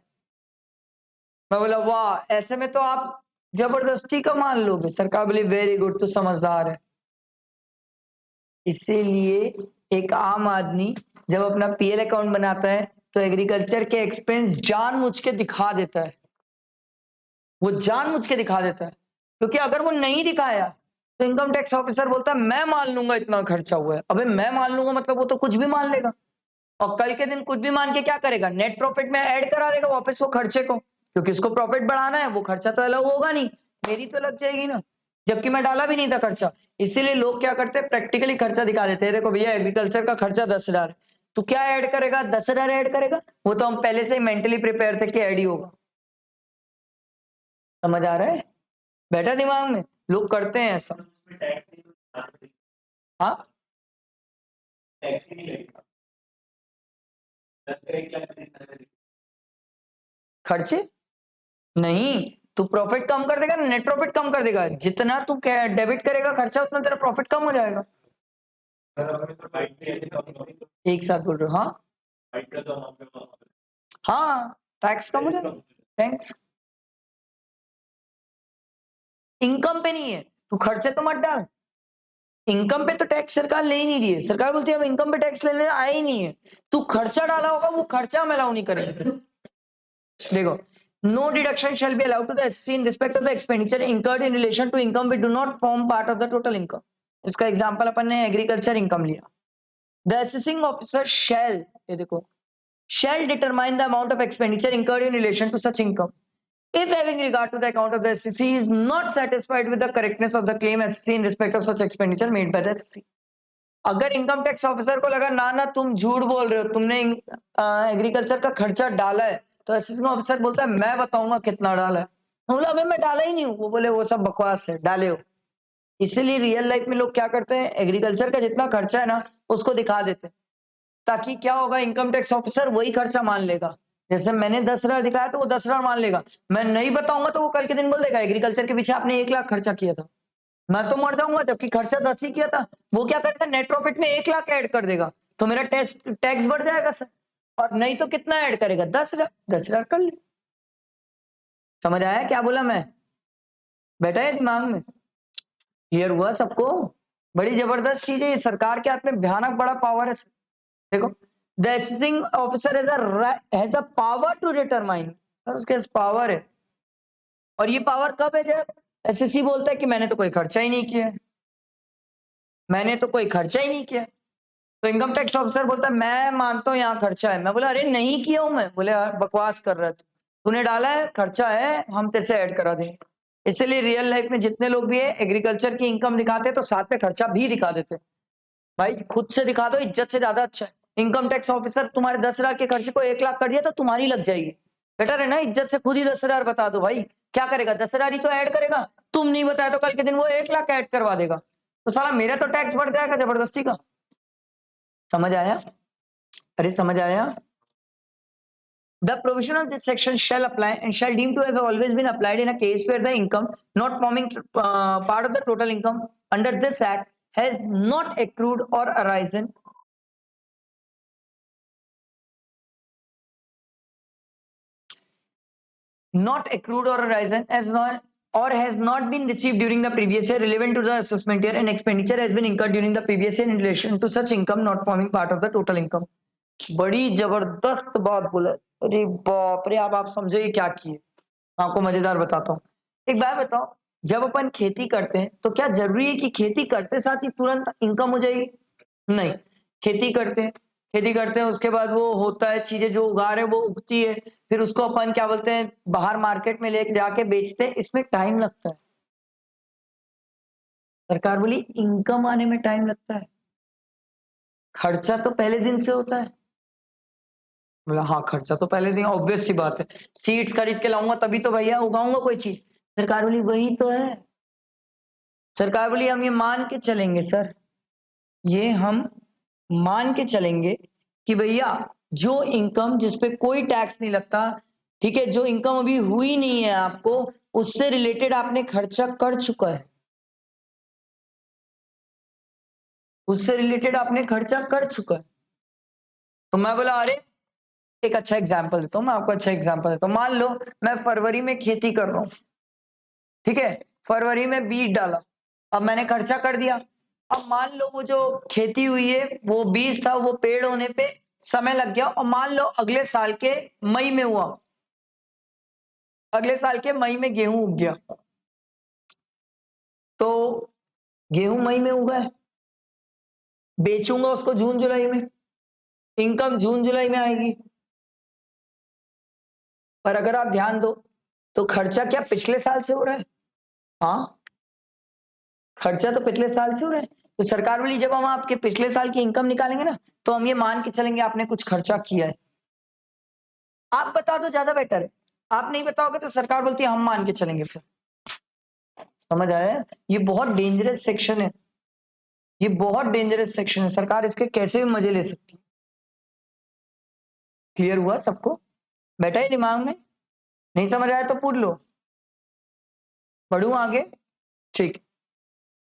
मैं बोला वाह, ऐसे में तो आप जबरदस्ती का मान लोगे। सरकार बोली वेरी गुड, तू समझदार है। इसीलिए एक आम आदमी जब अपना पीएल अकाउंट बनाता है तो एग्रीकल्चर के एक्सपेंस जानबूझ के दिखा देता है। वो जानबूझ के दिखा देता है, क्योंकि अगर वो नहीं दिखाया तो इनकम टैक्स ऑफिसर बोलता है मैं मान लूंगा इतना खर्चा हुआ है। अबे मैं मान लूंगा मतलब वो तो कुछ भी मान लेगा, और कल के दिन कुछ भी मान के क्या करेगा, नेट प्रॉफिट में ऐड करा देगा वापस वो खर्चे को, क्योंकि उसको प्रॉफिट बढ़ाना है। वो खर्चा तो अलग होगा नहीं, मेरी तो लग जाएगी ना, जबकि मैं डाला भी नहीं था खर्चा। इसीलिए लोग क्या करते हैं, प्रैक्टिकली खर्चा दिखा देते हैं। देखो भैया एग्रीकल्चर का खर्चा 10,000 है, तो क्या ऐड करेगा, 10,000 ऐड करेगा। वो तो हम पहले से ही मेंटली प्रिपेयर थे कि ऐड ही होगा। समझ आ रहा है? बैठा दिमाग में? लोग करते हैं ऐसा। हाँ टैक्स ही नहीं लगेगा। खर्चे नहीं, तू प्रॉफिट कम कर देगा ना, नेट प्रॉफिट कम कर देगा। जितना तू डेबिट करेगा खर्चा, उतना तेरा प्रॉफिट कम हो जाएगा। एक साथ बोल रहे हो? हाँ हाँ, टैक्स कम हो जाएगा। टैक्स इनकम पे नहीं है, तू खर्चे तो मत डाल। इनकम पे तो टैक्स सरकार ले ही नहीं रही है। सरकार बोलती है हम इनकम पे टैक्स लेने आए ही नहीं है। तू खर्चा डाला होगा, वो खर्चा हम अलाउ नहीं करेंगे। देखो, no deduction shall be allowed to the SC in respect of the expenditure incurred in relation to income which do not form part of the total income. इसका एग्जांपल अपन ने एग्रीकल्चर इनकम लिया। The assessing officer shall, ये देखो, shall determine the amount of expenditure incurred in relation to such income. If having regard to the account of the SCC is not satisfied with the correctness of the claim SCC in respect of such expenditure made by the SCC. अगर income tax officer को लगा ना ना तुम झूठ बोल रहे हो, तुमने एग्रीकल्चर का खर्चा डाला है, तो असिस्टेंट ऑफिसर बोलता है मैं बताऊंगा कितना डाला है। बोला अबे मैं डाला ही नहीं हूँ। वो बोले वो सब बकवास है, डाले हो। इसीलिए रियल लाइफ में लोग क्या करते हैं, एग्रीकल्चर का जितना खर्चा है ना उसको दिखा देते हैं, ताकि क्या होगा, इनकम टैक्स ऑफिसर वही खर्चा मान लेगा। जैसे मैंने 10,000 दिखाया तो वो 10,000 मान लेगा। मैं नहीं बताऊंगा तो वो कल के दिन बोल देगा एग्रीकल्चर के पीछे आपने 1 लाख खर्चा किया था। मैं तो मर जाऊंगा, जबकि खर्चा 10 ही किया था। वो क्या करेगा, नेट प्रॉफिट में 1 लाख ऐड कर देगा, तो मेरा टैक्स बढ़ जाएगा सर। और नहीं तो कितना ऐड करेगा, 10,000। 10,000 कर ले। समझ आया क्या बोला मैं? बैठा है दिमाग में? क्लियर हुआ सबको? बड़ी जबरदस्त चीज है ये, सरकार के हाथ में भयानक बड़ा पावर है। देखो, the assisting officer has the power to determine, उसके पास पावर है। और ये पावर कब है, जब एसएससी बोलता है कि मैंने तो कोई खर्चा ही नहीं किया है, मैंने तो कोई खर्चा ही नहीं किया। तो इनकम टैक्स ऑफिसर बोलता है मैं मानता हूं यहाँ खर्चा है। मैं बोला अरे नहीं किया हूं मैं। बोले यार बकवास कर रहा है तूने डाला है, खर्चा है, हम तेरे से ऐड करा देंगे। इसलिए रियल लाइफ में जितने लोग भी है एग्रीकल्चर की इनकम दिखाते हैं तो साथ में खर्चा भी दिखा देते हैं। भाई खुद से दिखा दो, इज्जत से ज्यादा अच्छा है। इनकम टैक्स ऑफिसर तुम्हारे 10,000 के खर्चे को 1 लाख कर दिया तो तुम्हारी लग जाएगी। बेटर है ना इज्जत से खुद ही 10,000 बता दो। भाई क्या करेगा, 10,000 ही तो ऐड करेगा। तुम नहीं बताया तो कल के दिन वो 1 लाख ऐड करवा देगा, तो साला मेरा तो टैक्स बढ़ जाएगा जबरदस्ती का। समझ आया? अरे समझ आया? The provision of this section shall apply and shall deem to have always been applied in a case where the income not forming part of the total income under this act has not accrued or arisen as not or has not been received during the previous year relevant to the assessment year and expenditure has been incurred during the previous year in relation to such income not forming part of the total income. बड़ी जबरदस्त बात बोला। अरे बाप रे, आप समझे क्या किए? आपको मजेदार बताता हूँ। एक बात बताओ, जब अपन खेती करते हैं तो क्या जरूरी है कि खेती करते साथ ही तुरंत इनकम हो जाएगी? नहीं। खेती करते हैं, खेती करते हैं, उसके बाद वो होता है, चीजें जो उगा रहे हैं वो उगती है, फिर उसको अपन क्या बोलते हैं, बाहर मार्केट में लेके जाके बेचते हैं, इसमें टाइम लगता है। सरकार बोली इनकम आने में टाइम लगता है। खर्चा तो पहले दिन से होता है। बोला हाँ, खर्चा तो पहले दिन, ऑब्वियस सी बात है। सीड्स खरीद के लाऊंगा तभी तो भैया उगाऊंगा कोई चीज। सरकार बोली वही तो है। सरकार बोली हम ये मान के चलेंगे सर, ये हम मान के चलेंगे कि भैया जो इनकम जिसपे कोई टैक्स नहीं लगता, ठीक है, जो इनकम अभी हुई नहीं है आपको, उससे रिलेटेड आपने खर्चा कर चुका है, उससे रिलेटेड आपने खर्चा कर चुका है। तो मैं बोला अरे, एक अच्छा एग्जांपल देता हूं मैं आपको, अच्छा एग्जांपल देता हूं। मान लो मैं फरवरी में खेती कर रहा हूं, ठीक है, फरवरी में बीज डाला, अब मैंने खर्चा कर दिया। अब मान लो वो जो खेती हुई है, वो बीज था, वो पेड़ होने पे समय लग गया, और मान लो अगले साल के मई में हुआ, अगले साल के मई में गेहूं उग गया, तो गेहूं मई में उगा है, बेचूंगा उसको जून जुलाई में, इनकम जून जुलाई में आएगी। पर अगर आप ध्यान दो तो खर्चा क्या पिछले साल से हो रहा है? हाँ, खर्चा तो पिछले साल से हो रहा है। तो सरकार बोली जब हम आपके पिछले साल की इनकम निकालेंगे ना, तो हम ये मान के चलेंगे आपने कुछ खर्चा किया है। आप बता दो ज्यादा बेटर है, आप नहीं बताओगे तो सरकार बोलती है हम मान के चलेंगे फिर। समझ आया? ये बहुत डेंजरस सेक्शन है, ये बहुत डेंजरस सेक्शन है, सरकार इसके कैसे भी मजे ले सकती है। क्लियर हुआ सबको? बैठा है दिमाग में? नहीं समझ आया तो पूछ लो, बढ़ू आगे? ठीक।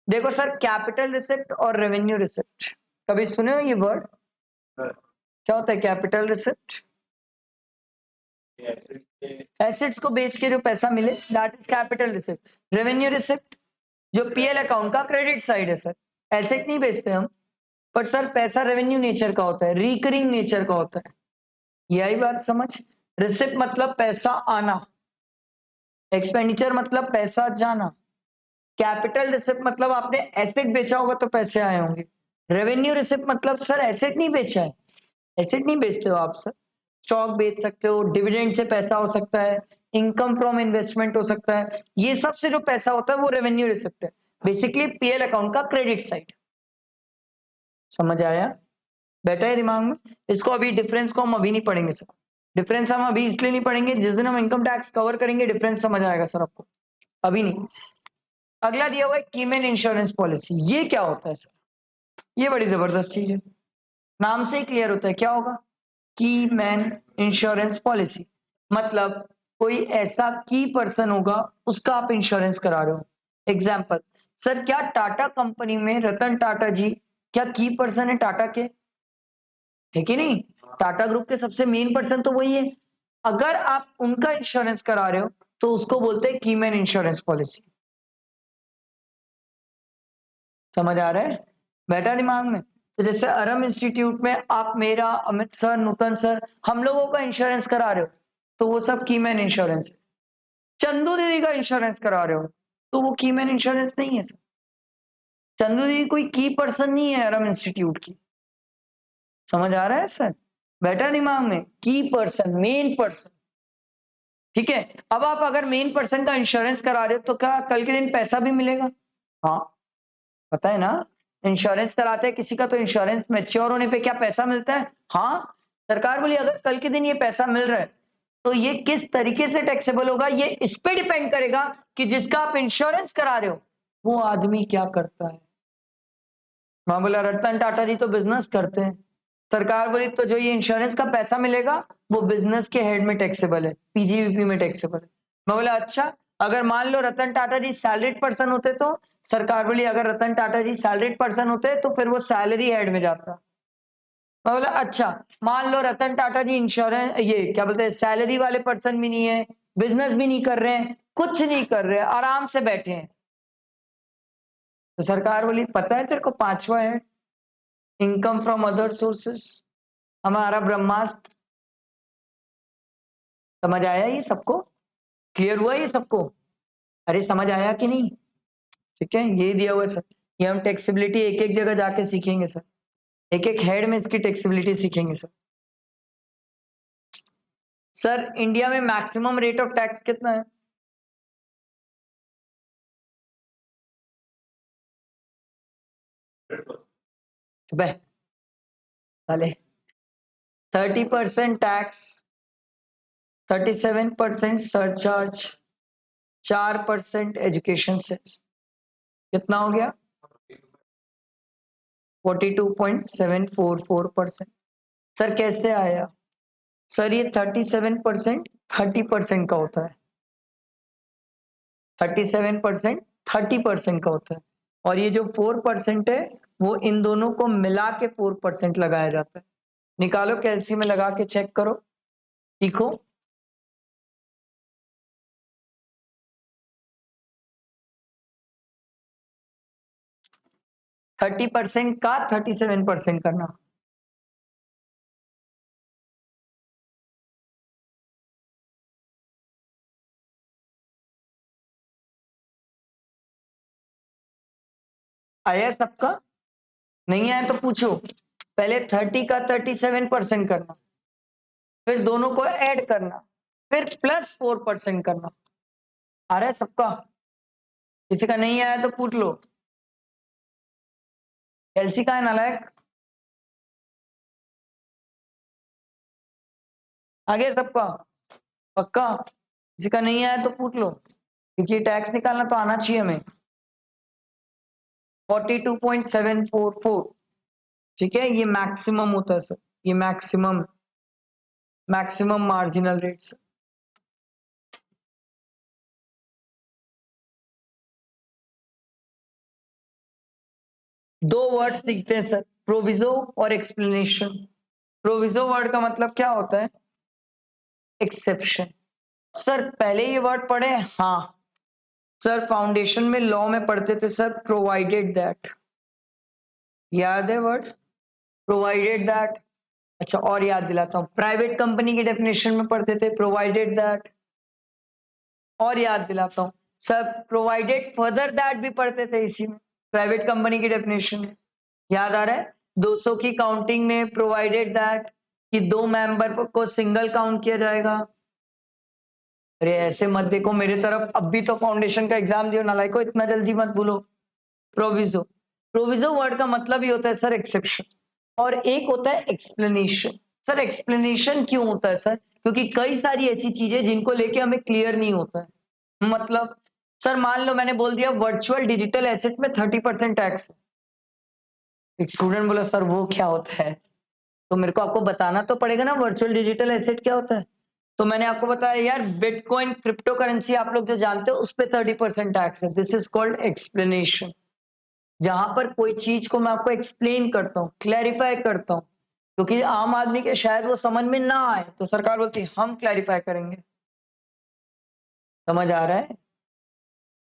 देखो सर, कैपिटल रिसिप्ट और रेवेन्यू रिसिप्ट, कभी सुने हो ये वर्ड? क्या होता है कैपिटल रिसिप्ट? एसेट्स को बेच के जो पैसा मिले, that is capital receipt. Revenue receipt जो पीएल अकाउंट का क्रेडिट साइड है सर, एसेट नहीं बेचते हम, पर सर पैसा रेवेन्यू नेचर का होता है, रिकरिंग नेचर का होता है। यही बात समझ? रिसिप्ट मतलब पैसा आना, एक्सपेंडिचर मतलब पैसा जाना, कैपिटल रिसिप्ट मतलब आपने एसेट बेचा होगा तो पैसे आए होंगे। रेवेन्यू रिसिप्ट मतलब सर एसेट नहीं बेचा है, एसेट नहीं बेचते हो आप सर, स्टॉक बेच सकते हो, डिविडेंड से पैसा हो सकता है, इनकम फ्रॉम इन्वेस्टमेंट हो सकता है, ये सब से जो पैसा होता है वो रेवेन्यू रिसिप्ट है, बेसिकली पीएल अकाउंट का क्रेडिट साइड। समझ आया? बैठा है दिमाग में? इसको अभी डिफरेंस को हम अभी नहीं पढ़ेंगे सर, डिफरेंस हम अभी इसलिए नहीं पढ़ेंगे, जिस दिन हम इनकम टैक्स कवर करेंगे डिफरेंस समझ आएगा सर आपको, अभी नहीं। अगला दिया हुआ है कीमैन इंश्योरेंस पॉलिसी, ये क्या होता है सर? ये बड़ी जबरदस्त चीज है, नाम से ही क्लियर होता है क्या होगा, की मैन इंश्योरेंस पॉलिसी। मतलब कोई ऐसा की पर्सन होगा, उसका आप इंश्योरेंस करा रहे हो। एग्जाम्पल, सर क्या टाटा कंपनी में रतन टाटा जी क्या की पर्सन है टाटा के? है कि नहीं? टाटा ग्रुप के सबसे मेन पर्सन तो वही है। अगर आप उनका इंश्योरेंस करा रहे हो तो उसको बोलते हैं की मैन इंश्योरेंस पॉलिसी। समझ आ रहा है? बैठा दिमाग में? तो जैसे अरम इंस्टीट्यूट में आप मेरा, अमित सर, नूतन सर, हम लोगों का इंश्योरेंस करा रहे हो तो वो सब कीमैन इंश्योरेंस है। चंदू दीदी का इंश्योरेंस करा रहे हो तो वो कीमैन इंश्योरेंस नहीं है सर। चंदू दीदी कोई की पर्सन नहीं है अरम इंस्टीट्यूट की। समझ आ रहा है सर? बैठा दिमाग में? की पर्सन, मेन पर्सन, ठीक है। अब आप अगर मेन पर्सन का इंश्योरेंस करा रहे हो तो क्या कल के दिन पैसा भी मिलेगा? हाँ, पता है ना, इंश्योरेंस कराते हैं किसी का तो इंश्योरेंस मैच्योर होने पे क्या पैसा मिलता है? हाँ। सरकार बोली अगर कल के दिन ये पैसा मिल रहा है तो ये किस तरीके से टैक्सेबल होगा, ये इस पे डिपेंड करेगा कि जिसका आप इंश्योरेंस करा रहे हो वो आदमी क्या करता है। मैं बोला रतन टाटा जी तो बिजनेस करते हैं। सरकार बोली तो जो ये इंश्योरेंस का पैसा मिलेगा वो बिजनेस के हेड में टैक्सेबल है, पीजीवीपी में टैक्सेबल है। मैं बोला अच्छा, अगर मान लो रतन टाटा जी सैलरीड पर्सन होते तो? सरकार बोली अगर रतन टाटा जी सैलरीड पर्सन होते तो फिर वो सैलरी हेड में जाता। मैं बोला अच्छा, मान लो रतन टाटा जी इंश्योरेंस, ये क्या बोलते हैं, सैलरी वाले पर्सन भी नहीं है, बिजनेस भी नहीं कर रहे हैं, कुछ नहीं कर रहे हैं, आराम से बैठे हैं, तो सरकार बोली पता है तेरे को पांचवा है इनकम फ्रॉम अदर सोर्सेस, हमारा ब्रह्मास्त्र। समझ आया ये सबको? क्लियर हुआ ये सबको? अरे समझ आया कि नहीं? ठीक है, ये दिया हुआ है सर, ये हम टैक्सेबिलिटी एक एक जगह जाके सीखेंगे सर, एक एक हेड में इसकी टैक्सेबिलिटी सीखेंगे सर। सर इंडिया में मैक्सिमम रेट ऑफ टैक्स कितना है? साले 30% टैक्स, 37% सरचार्ज, 4% एजुकेशन से, कितना हो गया 42.744%। सर कैसे आया? सर ये 37% 30% का होता है, 37% 30% का होता है, और ये जो 4% है वो इन दोनों को मिला के 4% लगाया जाता है। निकालो कैलसी में लगा के चेक करो, सीखो। थर्टी परसेंट का 37% करना। आया सबका? नहीं आया तो पूछो। पहले 30 का 37% करना, फिर दोनों को ऐड करना, फिर प्लस 4% करना। आ रहा है सबका? किसी का नहीं आया तो पूछ लो। एलसी का है नालायक? आगे सबका पक्का? किसी का नहीं आया तो पूछ लो, क्योंकि टैक्स निकालना तो आना चाहिए हमें। 42.744, ठीक है, ये मैक्सिमम होता है सर, ये मैक्सिमम मार्जिनल रेट। दो वर्ड्स दिखते हैं सर, प्रोविजो और एक्सप्लेनेशन। प्रोविजो वर्ड का मतलब क्या होता है? एक्सेप्शन। सर पहले ये वर्ड पढ़े? हाँ सर, फाउंडेशन में लॉ में पढ़ते थे सर, प्रोवाइडेड दैट, याद है वर्ड प्रोवाइडेड दैट? अच्छा और याद दिलाता हूं, प्राइवेट कंपनी की डेफिनेशन में पढ़ते थे प्रोवाइडेड दैट। और याद दिलाता हूं सर, प्रोवाइडेड फर्दर दैट भी पढ़ते थे इसी में, प्राइवेट कंपनी की डेफिनेशन में। याद आ रहा है? 200 की काउंटिंग में प्रोवाइडेड दैट कि 2 मेंबर को सिंगल काउंट किया जाएगा। अरे ऐसे मत देखो मेरे तरफ, अब भी तो फाउंडेशन का एग्जाम दियो नालायको, इतना जल्दी मत भूलो। प्रोविजो, प्रोविजो वर्ड का मतलब ही होता है सर एक्सेप्शन, और एक होता है एक्सप्लेनेशन। सर एक्सप्लेनेशन क्यों होता है सर? क्योंकि कई सारी ऐसी चीजें जिनको लेके हमें क्लियर नहीं होता है। मतलब सर मान लो मैंने बोल दिया वर्चुअल डिजिटल एसेट में 30% टैक्स। एक स्टूडेंट बोला सर वो क्या होता है? तो मेरे को आपको बताना तो पड़ेगा ना वर्चुअल डिजिटल एसेट क्या होता है। तो मैंने आपको बताया यार बिटकॉइन क्रिप्टो करेंसी आप लोग जो जानते हो उस पे 30% टैक्स है, दिस इज कॉल्ड एक्सप्लेनेशन। जहां पर कोई चीज को मैं आपको एक्सप्लेन करता हूँ, क्लैरिफाई करता हूँ, क्योंकि आम आदमी के शायद वो समझ में ना आए, तो सरकार बोलती है हम क्लैरिफाई करेंगे। समझ आ रहा है?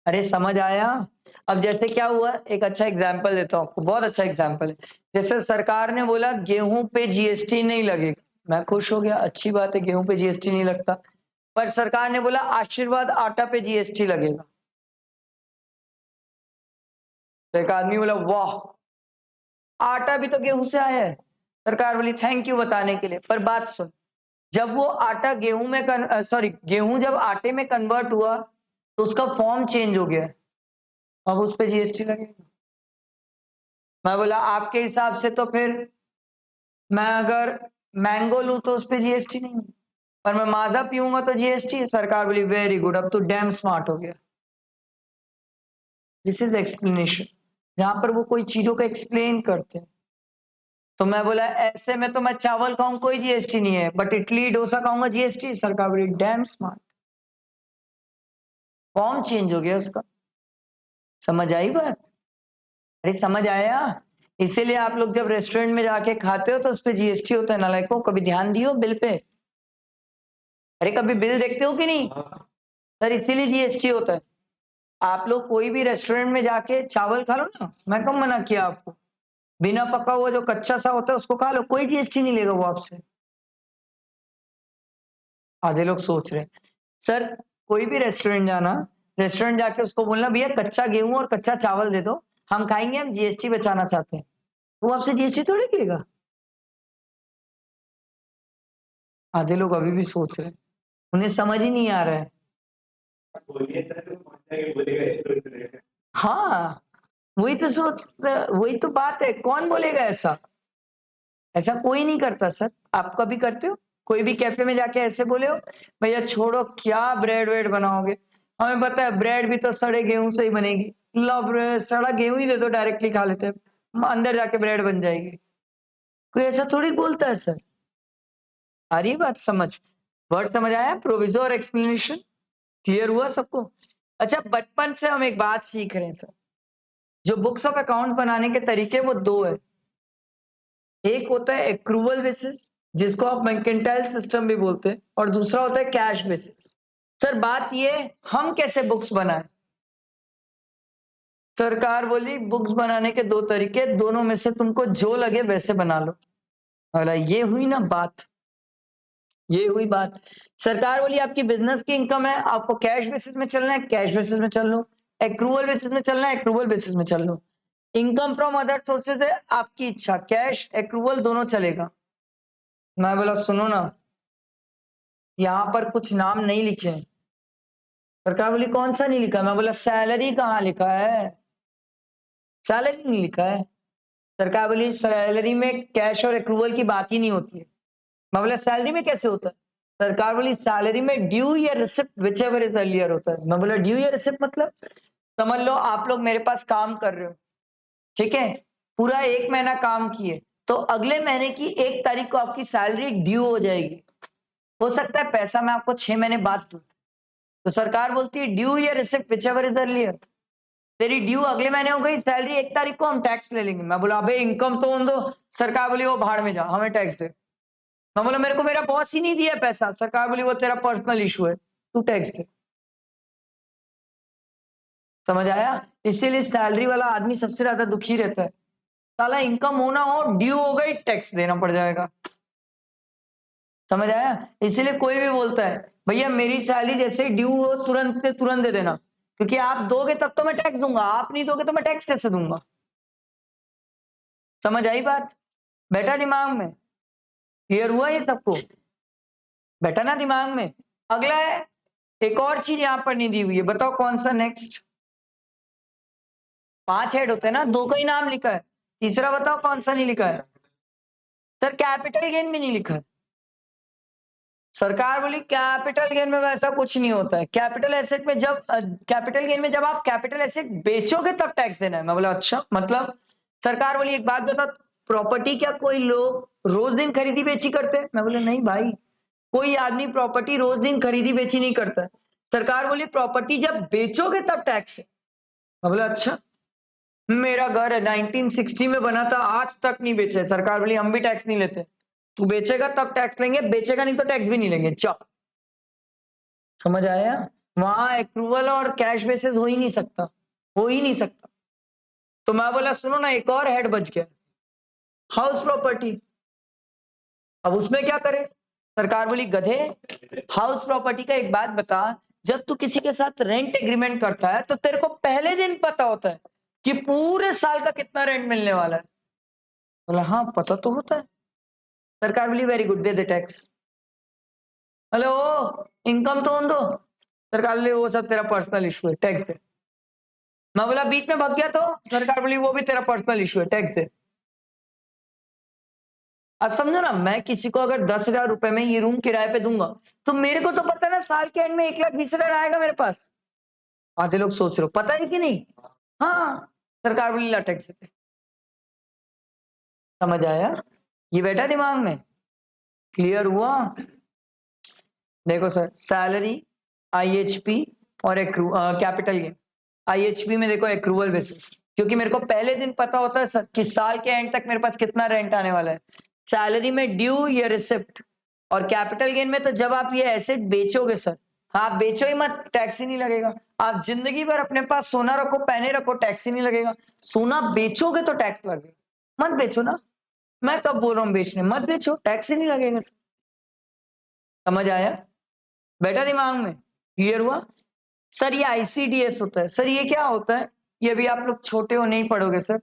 अरे समझ आया? अब जैसे क्या हुआ, एक अच्छा एग्जाम्पल देता हूँ आपको, बहुत अच्छा एग्जाम्पल है। जैसे सरकार ने बोला गेहूं पे जीएसटी नहीं लगेगा, मैं खुश हो गया, अच्छी बात है गेहूं पे जीएसटी नहीं लगता। पर सरकार ने बोला आशीर्वाद आटा पे जीएसटी लगेगा। तो एक आदमी बोला वाह, आटा भी तो गेहूं से आया है। सरकार बोली थैंक यू बताने के लिए, पर बात सुन, जब वो आटा गेहूं में गेहूं जब आटे में कन्वर्ट हुआ तो उसका फॉर्म चेंज हो गया, अब उस पर जीएसटी लगेगा। मैं बोला आपके हिसाब से तो फिर मैं अगर मैंगो लूं तो उस पर जीएसटी नहीं, पर मैं माजा पीऊंगा तो जीएसटी। सरकार बोली वेरी गुड, अब तो डैम स्मार्ट हो गया। दिस इज एक्सप्लेनेशन, जहां पर वो कोई चीजों को एक्सप्लेन करते हैं। तो मैं बोला ऐसे में तो मैं चावल खाऊं कोई जीएसटी नहीं है, बट इडली डोसा खाऊंगा जीएसटी। सरकार बोली डैम स्मार्ट, फॉर्म चेंज हो गया उसका। समझ आई बात? अरे समझ आया? इसीलिए आप लोग जब रेस्टोरेंट में जाके खाते हो तो उस पर जीएसटी होता है नालायकों, कभी ध्यान दियो बिल पे। अरे कभी बिल देखते हो कि नहीं? सर इसीलिए जीएसटी होता है। आप लोग कोई भी रेस्टोरेंट में जाके चावल खा लो ना, मैं कब मना किया आपको, बिना पका हुआ जो कच्चा सा होता है उसको खा लो, कोई जीएसटी नहीं लेगा वो आपसे। आधे लोग सोच रहे हैं सर कोई भी रेस्टोरेंट जाना, रेस्टोरेंट जाके उसको बोलना भैया कच्चा गेहूं और कच्चा चावल दे दो, हम खाएंगे, हम जीएसटी बचाना चाहते हैं, वो आपसे जीएसटी थोड़ी लेगा। आधे लोग अभी भी सोच रहे हैं, उन्हें समझ ही नहीं आ रहा है। हाँ वही तो बात है, कौन बोलेगा ऐसा? ऐसा कोई नहीं करता सर। आप कभी करते हो? कोई भी कैफे में जाके ऐसे बोले हो, भैया छोड़ो क्या ब्रेड वेड बनाओगे, हमें पता है ब्रेड भी तो सड़े गेहूं से ही बनेगी, लो ब्रेड सड़ा गेहूं ही दे दो, डायरेक्टली खा लेते हैं, अंदर जाके ब्रेड बन जाएगी। कोई ऐसा थोड़ी बोलता है सर। आ रही है बात समझ? वर्ड समझ आया? प्रोविजो और एक्सप्लेनेशन क्लियर हुआ सबको? अच्छा, बचपन से हम एक बात सीख रहे हैं सर, जो बुक्स ऑफ अकाउंट बनाने के तरीके वो दो है। एक होता है एक्रूवल बेसिस, जिसको आप मर्केंटाइल सिस्टम भी बोलते हैं, और दूसरा होता है कैश बेसिस। सर बात ये, हम कैसे बुक्स बनाएं? सरकार बोली बुक्स बनाने के दो तरीके, दोनों में से तुमको जो लगे वैसे बना लो। अरे ये हुई ना बात, ये हुई बात। सरकार बोली आपकी बिजनेस की इनकम है, आपको कैश बेसिस में चलना है, कैश बेसिस में चल लो, एक्रूवल बेसिस में चलना है, एक्रूवल बेसिस में चल लो। इनकम फ्रॉम अदर सोर्सेज है, आपकी इच्छा, कैश एक्रूवल दोनों चलेगा। मैं बोला सुनो ना, यहां पर कुछ नाम नहीं लिखे हैं। सरकार बोली कौन सा नहीं लिखा? मैं बोला सैलरी कहाँ लिखा है? सैलरी नहीं लिखा है। सरकार बोली सैलरी में कैश और एक्रूवल की बात ही नहीं होती है। मैं बोला सैलरी में कैसे होता है? सरकार बोली सैलरी में ड्यू या receipt which ever is earlier होता है। मैं बोला ड्यू या रिसिप्ट मतलब? समझ लो आप लोग मेरे पास काम कर रहे हो, ठीक है, पूरा 1 महीना काम किए, तो अगले महीने की 1 तारीख को आपकी सैलरी ड्यू हो जाएगी। हो सकता है पैसा मैं आपको 6 महीने बाद दूं, तो सरकार बोलती है ड्यू या receipt which ever is earlier. तेरी ड्यू अगले महीने हो गई, सैलरी 1 तारीख को हम टैक्स ले लेंगे। मैं बोला अबे इनकम तो दो। सरकार बोली वो भाड़ में जा, हमें टैक्स दे। मैं बोला मेरे को मेरा बॉस ही नहीं दिया पैसा। सरकार बोली वो तेरा पर्सनल इशू है, तू टैक्स दे। समझ आया? इसीलिए सैलरी वाला आदमी सबसे ज्यादा दुखी रहता है। साला इनकम होना हो, ड्यू हो गई, टैक्स देना पड़ जाएगा। समझ आया? इसीलिए कोई भी बोलता है भैया मेरी सैलरी जैसे ड्यू हो तुरंत से तुरंत दे देना, क्योंकि आप दोगे तब तो मैं टैक्स दूंगा, आप नहीं दोगे तो मैं टैक्स कैसे दूंगा? समझ आई बात? बैठा दिमाग में? क्लियर हुआ ये सबको? बैठा ना दिमाग में? अगला है, एक और चीज यहां पर नहीं दी हुई है, बताओ कौन सा नेक्स्ट? 5 हेड होते हैं ना, 2 का ही नाम लिखा है, तीसरा बताओ कौन सा नहीं लिखा है? सर कैपिटल गेन भी नहीं लिखा है। सरकार बोली कैपिटल गेन में वैसा कुछ नहीं होता है। कैपिटल एसेट में जब कैपिटल गेन में जब आप कैपिटल एसेट बेचोगे तब टैक्स देना है। मैं बोला अच्छा मतलब? सरकार बोली एक बात बता, प्रॉपर्टी क्या कोई लोग रोज दिन खरीदी बेची करते हैं? मैं बोला नहीं भाई, कोई आदमी प्रॉपर्टी रोज दिन खरीदी बेची नहीं करता है। सरकार बोली प्रॉपर्टी जब बेचोगे तब टैक्स है। मैं बोला अच्छा, मेरा घर है 1960 में बना था, आज तक नहीं बेचा है। सरकार बोली हम भी टैक्स नहीं लेते, तू बेचेगा तब टैक्स लेंगे, बेचेगा नहीं तो टैक्स भी नहीं लेंगे। चल, समझ आया? वहां एक्रूवल और कैश बेसिस हो ही नहीं सकता, हो ही नहीं सकता। तो मैं बोला सुनो ना, एक और हेड बच गया, हाउस प्रॉपर्टी। अब उसमें क्या करें? सरकार बोली गधे, हाउस प्रॉपर्टी का एक बात बता, जब तू किसी के साथ रेंट एग्रीमेंट करता है तो तेरे को पहले दिन पता होता है कि पूरे साल का कितना रेंट मिलने वाला है? बोला हाँ पता तो होता है। सरकार बोली वेरी गुड, दे दे टैक्स। हेलो, इनकम तो दो। सरकार बोली वो सब तेरा पर्सनल इशू है, टैक्स दे। मैं बोला बीच में भाग गया तो? सरकार बोली वो भी तेरा पर्सनल इशू है, टैक्स दे। अब समझो ना, मैं किसी को अगर 10,000 रुपए में ये रूम किराए पे दूंगा, तो मेरे को तो पता है ना साल के एंड में 1,20,000 आएगा मेरे पास। आधे लोग सोच रहे हो पता है कि नहीं? हाँ। सरकार बोली ला टैक्स दे। समझ आया? ये बैठा दिमाग में? क्लियर हुआ? देखो सर, सैलरी, आईएचपी और कैपिटल गेन। आईएचपी में देखो एक्रूवल बेसिस, क्योंकि मेरे को पहले दिन पता होता है सर कि साल के एंड तक मेरे पास कितना रेंट आने वाला है। सैलरी में ड्यू या रिसिप्ट, और कैपिटल गेन में तो जब आप ये एसेट बेचोगे सर, हाँ आप बेचो ही मत, टैक्स ही नहीं लगेगा। आप जिंदगी भर अपने पास सोना रखो, पहने रखो, टैक्स ही नहीं लगेगा। सोना बेचोगे तो टैक्स लगेगा, मत बेचो ना। मैं कब बोल रहा हूँ बेचने, मत बेचो, टैक्स ही नहीं लगेगा सर। समझ आया? बैठा दिमाग में? क्लियर हुआ? सर ये आईसीडीएस होता है। सर ये क्या होता है? ये भी आप लोग छोटे हो नहीं पढ़ोगे सर,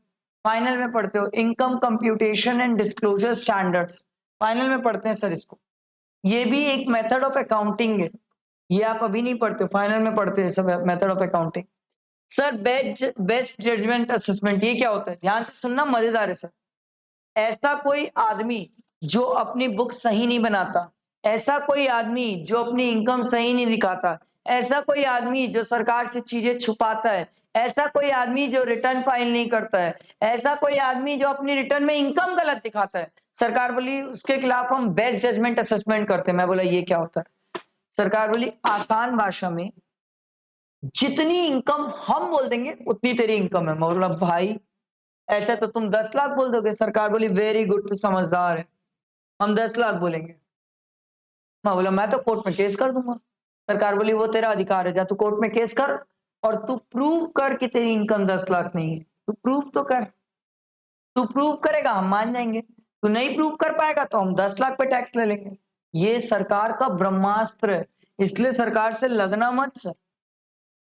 फाइनल में पढ़ते हो, income computation and disclosure standards, final में पढ़ते हैं सर इसको। ये भी एक मेथड ऑफ अकाउंटिंग है, ये आप अभी नहीं पढ़ते, फाइनल में पढ़ते हैं सब method of accounting. Sir best judgement assessment, ये क्या होता है? ध्यान से सुनना, मजेदार है सर। ऐसा कोई आदमी जो अपनी बुक सही नहीं बनाता, ऐसा कोई आदमी जो अपनी इनकम सही नहीं दिखाता, ऐसा कोई आदमी जो सरकार से चीजें छुपाता है, ऐसा कोई आदमी जो रिटर्न फाइल नहीं करता है, ऐसा कोई आदमी जो अपनी रिटर्न में इनकम गलत दिखाता है, सरकार बोली उसके खिलाफ हम बेस्ट जजमेंट असेसमेंट करते हैं। मैं बोला ये क्या होता है? सरकार बोली आसान भाषा में जितनी इनकम हम बोल देंगे उतनी तेरी इनकम है। मैं बोला भाई ऐसा तो तुम 10 लाख बोल दोगे। सरकार बोली वेरी गुड, तू समझदार है, हम 10 लाख बोलेंगे। मैं बोला मैं तो कोर्ट में केस कर दूंगा। सरकार बोली वो तेरा अधिकार है, जा तू कोर्ट में केस कर और तू प्रूव कर कि तेरी इनकम 10 लाख नहीं है। तू प्रूव तो कर, तू प्रूव करेगा हम मान जाएंगे, तू नहीं प्रूव कर पाएगा तो हम 10 लाख पे टैक्स ले लेंगे। ये सरकार का ब्रह्मास्त्र है, इसलिए सरकार से लगना मत सर,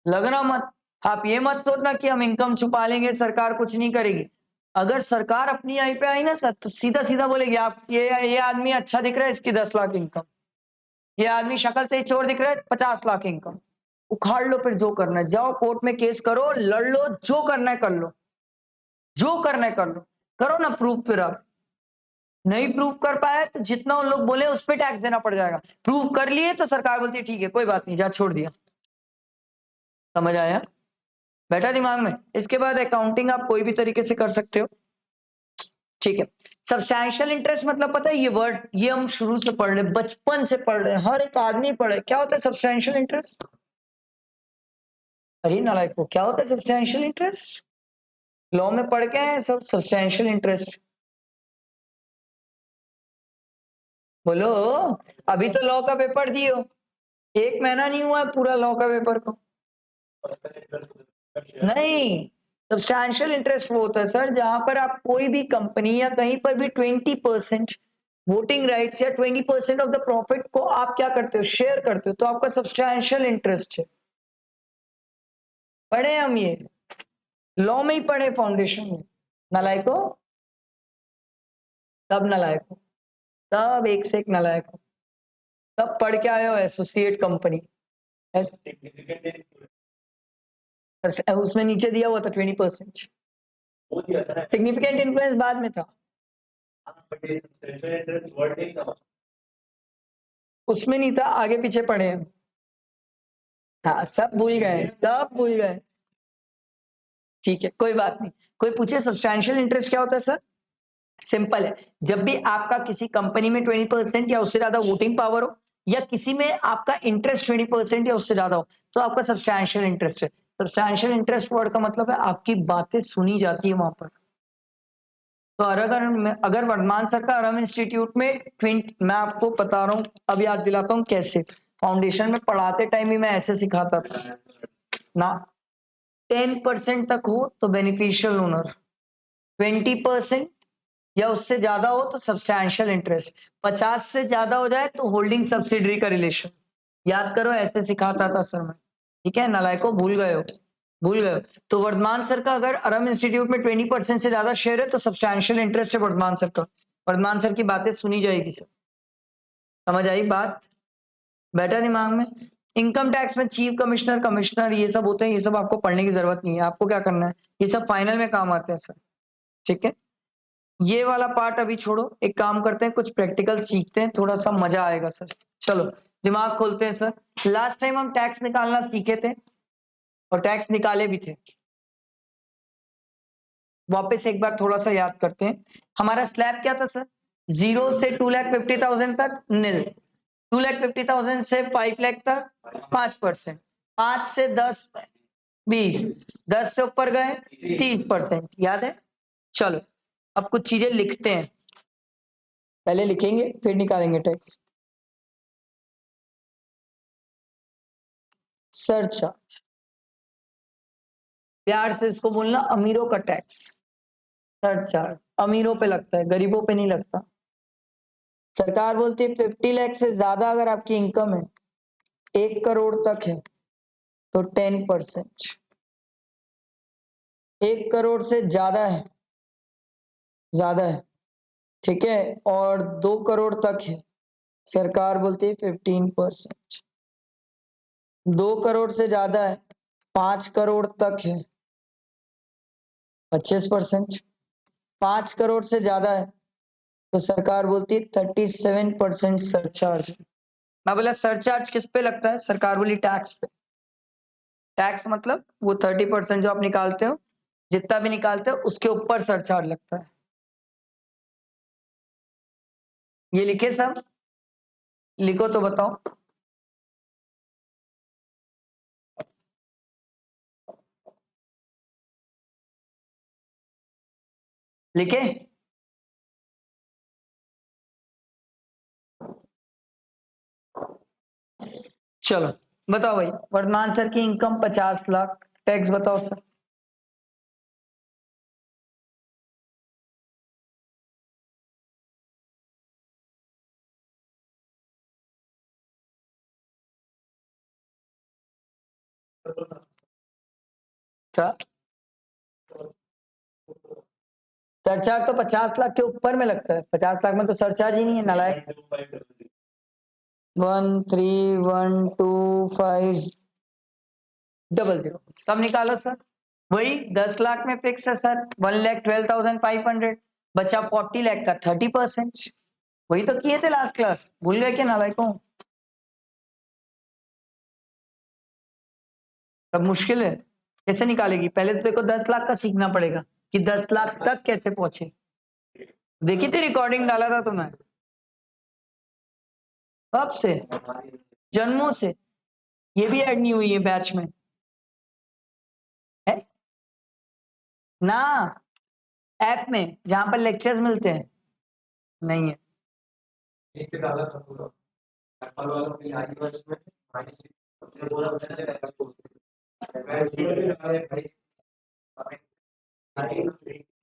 लगना मत। आप ये मत सोचना कि हम इनकम छुपा लेंगे, सरकार कुछ नहीं करेगी। अगर सरकार अपनी आई पे आई ना सर, तो सीधा सीधा बोलेगी आप ये आदमी अच्छा दिख रहा है, इसकी 10 लाख इनकम, ये आदमी शक्ल से ही चोर दिख रहा है, 50 लाख इनकम। उखाड़ लो, फिर जो करना है जाओ कोर्ट में केस करो, लड़ लो, जो करना है कर लो, जो करना है कर लो, करो ना प्रूफ। फिर आप नहीं प्रूफ कर पाए तो जितना उन लोग बोले उस पर टैक्स देना पड़ जाएगा। प्रूफ कर लिए तो सरकार बोलती है ठीक है कोई बात नहीं, जा छोड़ दिया। समझ आया? बैठा दिमाग में? इसके बाद अकाउंटिंग आप कोई भी तरीके से कर सकते हो, ठीक है। सब्सटैंशियल इंटरेस्ट मतलब पता है ये वर्ड, ये हम शुरू से पढ़ रहे, बचपन से पढ़ रहे, हर एक आदमी पढ़े। क्या होता है सब्सटैंशियल इंटरेस्ट? अरे नालायक, क्या होता है सब्सटैंशियल इंटरेस्ट? लॉ में पढ़ के आए सब सब्सटैंशियल इंटरेस्ट। बोलो, अभी तो लॉ का पेपर दिए हो, 1 महीना नहीं हुआ है पूरा लॉ का पेपर को। नहीं, सब्सटैंशियल इंटरेस्ट वो होता है सर जहां पर आप कोई भी कंपनी या कहीं पर भी 20% वोटिंग राइट्स या 20% ऑफ द प्रॉफिट को आप क्या करते हो, शेयर करते हो, तो आपका सब्सटैंशियल इंटरेस्ट है। पढ़े हम ये, लॉ में ही पढ़े, फाउंडेशन में। नालायको, तब नालायको, तब एक से एक नालायको, तब पढ़ के आए हो एसोसिएट कंपनी। उसमें नीचे दिया हुआ था 20%। सिग्निफिकेंट इन्फ्लुएंस बाद में था, उसमें नहीं था, आगे पीछे पढ़े हैं। हाँ सब भूल गए, सब भूल गए, ठीक है कोई बात नहीं। कोई पूछे सब्सटैंशियल इंटरेस्ट क्या होता है सर? सिंपल है, जब भी आपका किसी कंपनी में 20% या उससे ज्यादा वोटिंग पावर हो, या किसी में आपका इंटरेस्ट 20% या उससे ज्यादा हो, तो आपका सब्सटैंशियल इंटरेस्ट है। सब्सटैंशियल इंटरेस्ट वर्ड का मतलब है आपकी बातें सुनी जाती है वहां पर। तो अगर वर्धमान सर का अरम इंस्टीट्यूट में 20, मैं आपको बता रहा हूँ, अब याद दिलाता हूँ कैसे। फाउंडेशन में पढ़ाते टाइम भी मैं ऐसे सिखाता था ना। 10% तक हो तो बेनिफिशियल ओनर, 20% या उससे ज्यादा हो तो सब्सटैंशियल इंटरेस्ट, 50 से ज्यादा हो जाए तो होल्डिंग सब्सिडरी का रिलेशन। याद करो, ऐसे सिखाता था सर मैं, ठीक है। नालायको, भूल गए हो, भूल गए हो। तो वर्धमान सर का अगर अरम इंस्टीट्यूट में 20% से ज्यादा शेयर है तो सब्सटैंशियल इंटरेस्ट है वर्धमान सर का। वर्धमान सर की बातें सुनी जाएगी सर। समझ आई बात? बैठा दिमाग में? इनकम टैक्स में चीफ कमिश्नर, कमिश्नर ये सब होते हैं, ये सब आपको पढ़ने की जरूरत नहीं है। आपको क्या करना है, ये सब फाइनल में काम आते हैं सर, ठीक है। ये वाला पार्ट अभी छोड़ो, एक काम करते हैं, कुछ प्रैक्टिकल सीखते हैं, थोड़ा सा मजा आएगा सर। चलो दिमाग खोलते हैं सर। लास्ट टाइम हम टैक्स निकालना सीखे थे और टैक्स निकाले भी थे। वापस एक बार थोड़ा सा याद करते हैं। हमारा स्लैब क्या था सर? 0 से 2,50,000 तक निल, 2,50,000 से 5 लाख तक 5%, 5 से 10 20, 10 से ऊपर गए 30%। याद है? चलो अब कुछ चीजें लिखते हैं, पहले लिखेंगे फिर निकालेंगे टैक्स। सरचार्ज, प्यार से इसको बोलना अमीरों का टैक्स। सरचार्ज अमीरों पे लगता है, गरीबों पे नहीं लगता। सरकार बोलती है 50 लाख से ज्यादा अगर आपकी इनकम है, 1 करोड़ तक है तो 10%, 1 करोड़ से ज्यादा है, ठीक है, और 2 करोड़ तक है, सरकार बोलती है 15%, 2 करोड़ से ज्यादा है, 5 करोड़ तक है 25%, 5 करोड़ से ज्यादा है तो सरकार बोलती है 37% सरचार्ज। मैं बोला सरचार्ज किस पे लगता है, सरकार बोली टैक्स पे। टैक्स मतलब वो 30% जो आप निकालते हो, जितना भी निकालते हो उसके ऊपर सरचार्ज लगता है। ये लिखे सब, लिखो तो बताओ। लिखे? चलो बताओ भाई, वर्धमान सर की इनकम 50 लाख, टैक्स बताओ सर। क्या सरचार्ज तो 50 लाख के ऊपर में लगता है, 50 लाख में तो सरचार्ज ही नहीं है नालायक। 131250 सब निकालो सर। वही 10 लाख में फिक्स है सर, 1,12,500, बचा 40 लाख का 30%। वही तो किए थे लास्ट क्लास, भूल गए क्या नालायकों? अब मुश्किल है, कैसे निकालेगी? पहले तो देखो 10 लाख का सीखना पड़ेगा कि 10 लाख तक कैसे पहुंचे। देखी थी रिकॉर्डिंग, डाला था तुम्हें कब से, जन्मों से। ये भी ऐड नहीं हुई है बैच में है ना, ऐप में जहां पर लेक्चर्स मिलते हैं, नहीं है।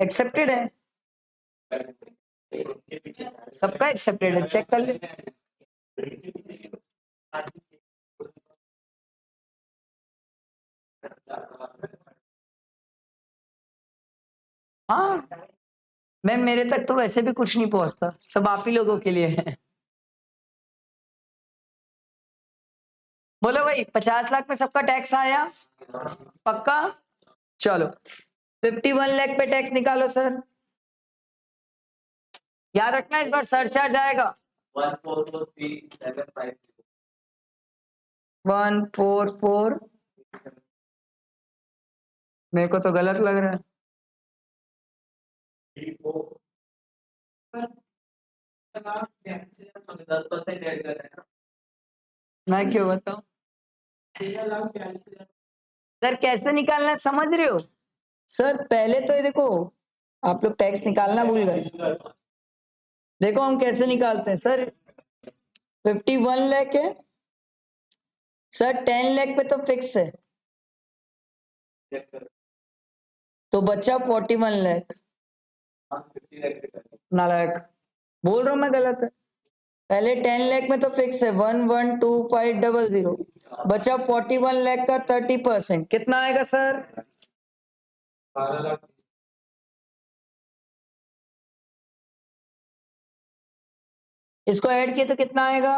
एक्सेप्टेड है, सबका एक्सेप्टेड है, चेक कर ले। हाँ, मैं मेरे तक तो वैसे भी कुछ नहीं पहुंचता, सब आप ही लोगों के लिए है। बोलो भाई, 50 लाख पे सबका टैक्स आया पक्का? चलो 51 लाख पे टैक्स निकालो सर। याद रखना इस बार सरचार्ज आएगा। 144, मेरे को तो गलत लग रहा है। मैं क्यों बताऊं सर, कैसे निकालना है समझ रहे हो? सर पहले तो ये देखो, आप लोग टैक्स निकालना भूल गए। देखो हम कैसे निकालते हैं सर, 51 लाख है सर, 10 लाख पे तो फिक्स है, तो बचा 41 लाख। नालायक, बोल रहा हूं मैं गलत है। पहले 10 लाख में तो फिक्स है 112500, बचा 41 लाख का 30%, कितना आएगा सर? इसको ऐड किए तो कितना आएगा?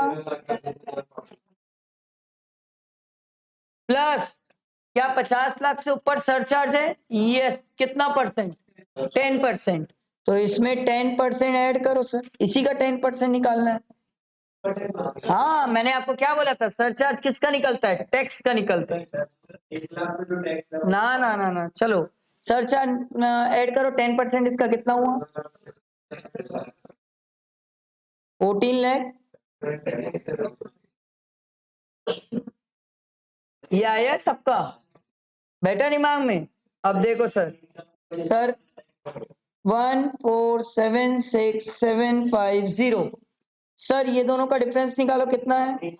प्लस क्या 50 लाख से ऊपर सरचार्ज है? यस, कितना परसेंट? 10%। तो इसमें 10% ऐड करो सर, इसी का 10% निकालना है। हाँ, मैंने आपको क्या बोला था, सरचार्ज किसका निकलता है? टैक्स का निकलता है। ना ना ना ना, चलो सरचार्ज ऐड करो 10%, इसका कितना हुआ? 14 लाख। ये आया सबका, बैठा दिमाग में? अब देखो सर, सर 1476750, सर ये दोनों का डिफरेंस निकालो कितना है?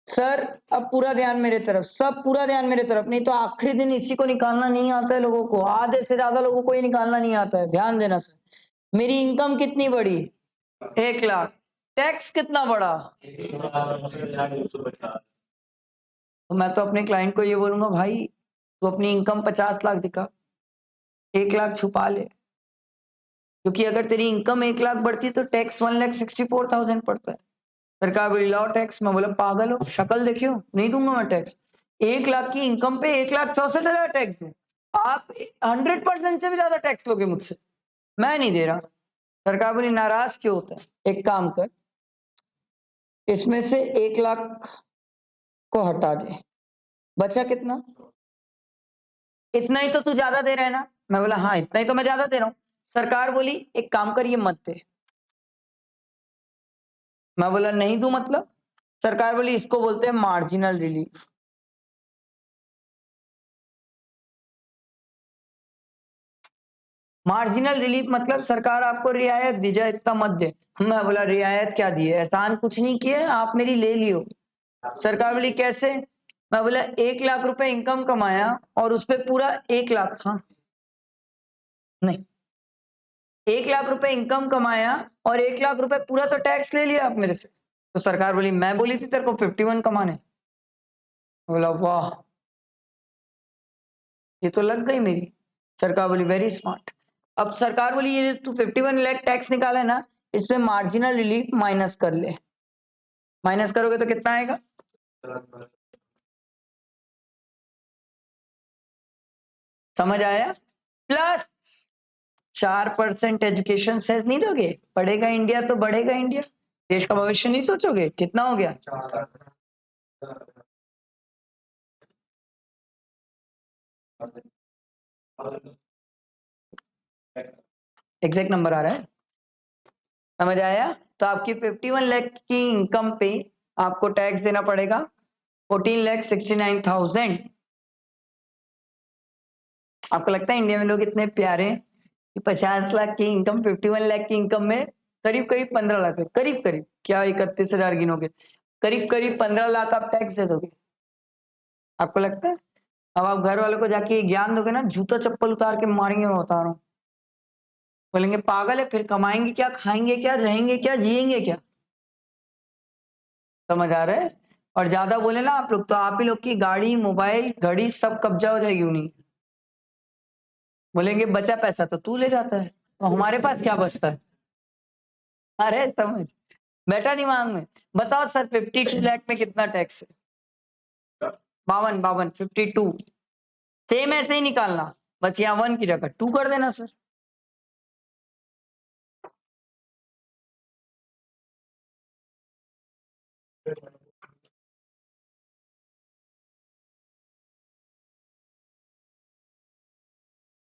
सर अब पूरा ध्यान मेरे तरफ, सब पूरा ध्यान मेरे तरफ, नहीं तो आखिरी दिन इसी को निकालना नहीं आता है लोगों को, आधे से ज्यादा लोगों को ये निकालना नहीं आता है। ध्यान देना सर, मेरी इनकम कितनी बढ़ी? 1 लाख। टैक्स कितना बढ़ा? तो मैं तो अपने क्लाइंट को ये बोलूंगा, भाई तू अपनी इनकम 50 लाख दिखा, 1 लाख छुपा ले, क्योंकि अगर तेरी इनकम 1 लाख बढ़ती तो टैक्स 1,64,000 पड़ता है। सरकार बोली लाओ टैक्स, मैं बोला पागल हो, शक्ल देखियो, नहीं दूंगा मैं टैक्स। 1 लाख की इनकम पे 1,64,000 टैक्स दूं? आप 100% से भी ज्यादा टैक्स लोगे मुझसे, मैं नहीं दे रहा। सरकार बोली नाराज क्यों होता है? एक काम कर, इसमें से 1 लाख को हटा दे, बचा कितना? इतना ही तो तू ज्यादा दे रहा है ना? मैं बोला हाँ इतना ही तो मैं ज्यादा दे रहा हूं। सरकार बोली एक काम कर, ये मत दे। मैं बोला नहीं दूं मतलब? सरकार बोली इसको बोलते हैं मार्जिनल रिलीफ। मार्जिनल रिलीफ मतलब सरकार आपको रियायत दी जाए, इतना मत दे। मैं बोला रियायत क्या दी है, एहसान कुछ नहीं किए, आप मेरी ले लियो। सरकार बोली कैसे? मैं बोला 1 लाख रुपए इनकम कमाया और उस पर पूरा 1 लाख, हाँ नहीं 1 लाख रुपए इनकम कमाया और 1 लाख रुपए पूरा तो टैक्स ले लिया आप मेरे से। तो सरकार बोली मैं बोली थी तेरे को 51 कमाने। बोला वाह, ये तो लग गई मेरी। सरकार बोली वेरी स्मार्ट। अब सरकार बोली ये तू 51 लाख टैक्स निकाला है ना, इसमें मार्जिनल रिलीफ माइनस कर ले। माइनस करोगे तो कितना आएगा? समझ आया? प्लस 4% एजुकेशन सेस नहीं दोगे? पढ़ेगा इंडिया तो बढ़ेगा इंडिया, देश का भविष्य नहीं सोचोगे? कितना हो गया? एग्जैक्ट नंबर आ रहा है, समझ आया? तो आपकी 51 लाख की इनकम पे आपको टैक्स देना पड़ेगा 14,69,000। आपको लगता है इंडिया में लोग इतने प्यारे हैं कि 50 लाख की इनकम 51 लाख की इनकम में करीब करीब 15 लाख, करीब करीब क्या 31,000 गिनोगे, करीब करीब 15 लाख आप टैक्स दे दोगे? आपको लगता है? अब आप घर वालों को जाके ज्ञान दोगे ना, जूता चप्पल उतार के मारेंगे, मैं बता रहा हूँ। बोलेंगे पागल है, फिर कमाएंगे क्या, खाएंगे क्या, रहेंगे क्या, जिएंगे क्या? समझ आ रहा है? और ज्यादा बोले ना आप लोग तो आप ही लोग की गाड़ी मोबाइल घड़ी सब कब्जा हो जाएगी उन्हीं। बोलेंगे बचा पैसा तो तू ले जाता है, तो हमारे पास क्या बचता है? अरे समझ बैठा दिमाग में। बताओ सर 52 लाख में कितना टैक्स है? 52 सेम ऐसे ही निकालना, बस यहाँ 1 की जगह 2 कर देना सर।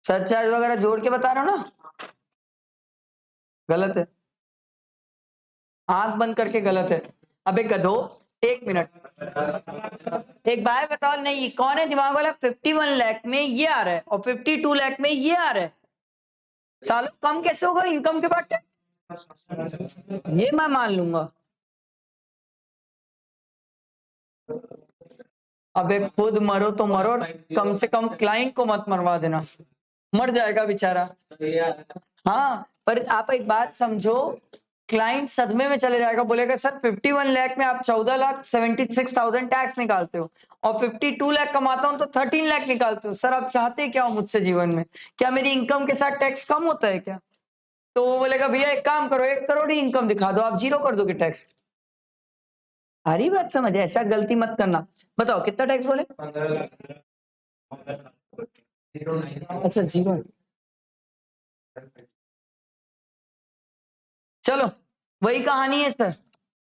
सरचार्ज वगैरह जोड़ के बता रहा हूँ ना, गलत है, आंख बंद करके गलत है। अबे गधो, 1 मिनट, एक बात बताओ, नहीं कौन है दिमाग वाला? 51 लाख में ये आ रहा है और 52 लाख में ये आ रहा है, सालों कम कैसे होगा इनकम के बाद टैक्स? ये मैं मान लूंगा। अबे खुद मरो तो मरो, कम से कम क्लाइंट को मत मरवा देना, मर जाएगा बेचारा। हाँ पर आप एक बात समझो, क्लाइंट सदमे में चले जाएगा, बोलेगा सर 51 लाख में आप 14,76,000 टैक्स निकालते हो और 52 लाख कमाता हूं तो 13 लाख निकालते हो, सर आप चाहते क्या हो मुझसे जीवन में? क्या मेरी इनकम के साथ टैक्स कम होता है क्या? तो वो बोलेगा भैया एक काम करो, 1 करोड़ ही इनकम दिखा दो, आप 0 कर दोगे टैक्स। सारी बात समझ, ऐसा गलती मत करना। बताओ कितना टैक्स बोले? अच्छा 0। चलो वही कहानी है सर,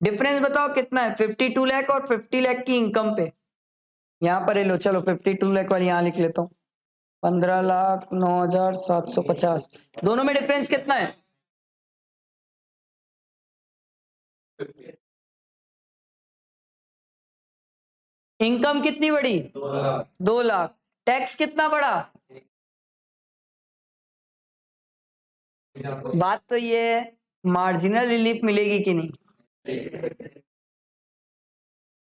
डिफरेंस बताओ कितना है 52 लाख और 50 लाख की इनकम पे। यहाँ पर लो, चलो 52 लाख वाली यहाँ लिख लेता हूँ, 15,09,750, दोनों में डिफरेंस कितना है? इनकम कितनी बड़ी? 2 लाख। टैक्स कितना बड़ा? बात तो ये है, मार्जिनल रिलीफ मिलेगी कि नहीं?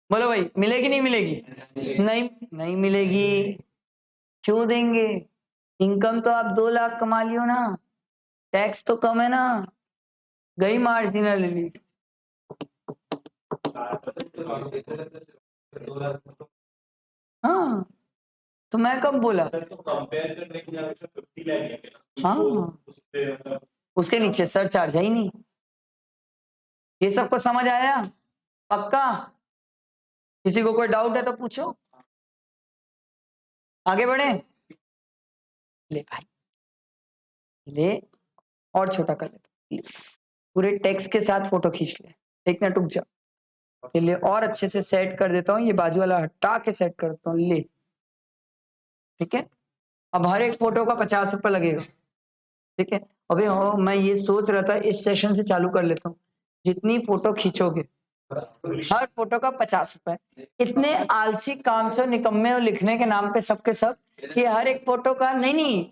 बोलो भाई मिलेगी नहीं मिलेगी? नहीं नहीं मिलेगी। क्यों देंगे? इनकम तो आप 2 लाख कमा लियो ना, टैक्स तो कम है ना, गई मार्जिनल रिलीफ। हाँ तो मैं कब बोला? कंपेयर करने के लिए 50 लाख है, हाँ उसके नीचे सर चार्ज है ही नहीं। ये सबको समझ आया? पक्का? किसी को कोई डाउट है तो पूछो। आगे बढ़े, ले भाई, ले और छोटा कर ले, पूरे टेक्स्ट के साथ फोटो खींच ले, एक मिनट रुक जा, ये ले और अच्छे से सेट कर देता हूँ, ये बाजू वाला हटा के सेट करता हूँ, ले, ठीक है। अब हर एक फोटो का 50 रुपए लगेगा, ठीक है। अभी मैं ये सोच रहा था इस सेशन से चालू कर लेता हूँ, जितनी फोटो खींचोगे हर फोटो का 50 रुपए। इतने आलसी कामचोर निकम्मे और लिखने के नाम पे सबके सब कि हर एक फोटो का नहीं,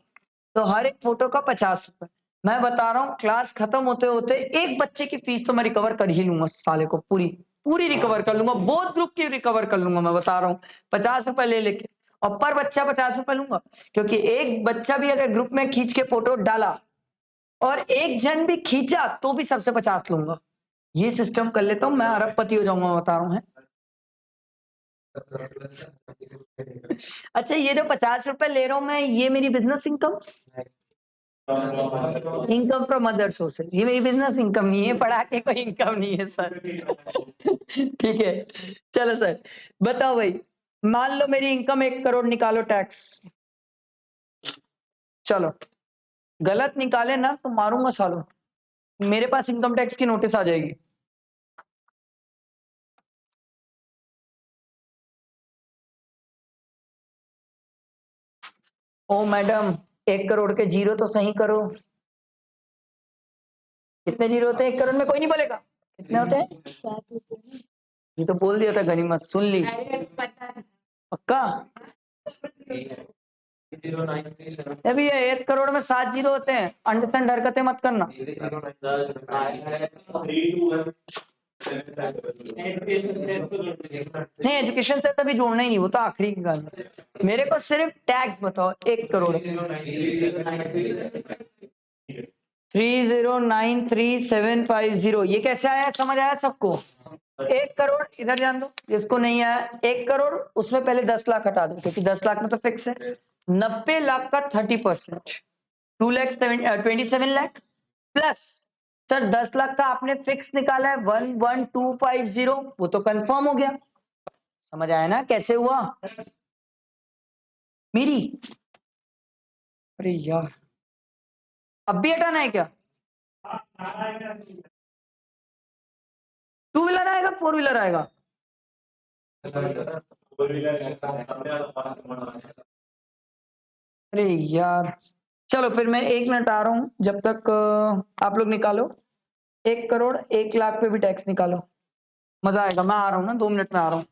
तो हर एक फोटो का 50 रुपए। मैं बता रहा हूँ क्लास खत्म होते होते एक बच्चे की फीस तो मैं रिकवर कर ही लूंगा, साले को पूरी पूरी रिकवर कर लूंगा, बोथ ग्रुप की रिकवर कर लूंगा, मैं बता रहा हूँ 50 रुपए ले लेके, और पर बच्चा 50 रुपए लूंगा, क्योंकि एक बच्चा भी अगर ग्रुप में खींच के फोटो डाला और एक जन भी खींचा तो भी सबसे 50 लूंगा। ये सिस्टम कर लेता हूँ, मैं अरबपति हो जाऊंगा, बता रहा हूँ है। अच्छा, ये जो 50 रुपए ले रहा हूँ मैं, ये मेरी business income income from other sources, ये मेरी बिजनेस इनकम नहीं है, पढ़ा के कोई इनकम नहीं है सर। ठीक है, चलो सर बताओ भाई, मान लो मेरी इनकम 1 करोड़, निकालो टैक्स। चलो, गलत निकाले ना तो मारूंगा सालों, मेरे पास इनकम टैक्स की नोटिस आ जाएगी। ओ मैडम, 1 करोड़ के जीरो तो सही करो, कितने जीरो होते हैं 1 करोड़ में, कोई नहीं बोलेगा कितने होते हैं? 7 होते हैं। ये तो बोल दिया था गनीमत, सुन ली पक्का। अभी ये 1 करोड़ में 7 जीरो होते हैं, अंडरस्टैंड, हरकतें मत करना। नहीं, एजुकेशन से तभी जोड़ना ही नहीं, वो तो आखिरी की गल है। मेरे को सिर्फ टैक्स बताओ, 1 करोड़ 3093750, ये कैसे आया, समझ आया सबको? 1 करोड़ इधर जान दो, जिसको नहीं आया 1 करोड़ उसमें पहले 10 लाख हटा दो, क्योंकि 10 लाख में तो फिक्स है। 90 लाख का 30%, 2,27 लाख प्लस, सर 10 लाख का आपने फिक्स निकाला है 11250, वो तो कंफर्म हो गया। समझ आया ना कैसे हुआ मेरी? अरे यार, अब भी हटाना है क्या? 2 व्हीलर आएगा, 4 व्हीलर आएगा? अरे यार, चलो फिर मैं 1 मिनट आ रहा हूं, जब तक आप लोग निकालो 1 करोड़ 1 लाख पे भी टैक्स निकालो, मजा आएगा। मैं आ रहा हूँ ना, 2 मिनट में आ रहा हूँ।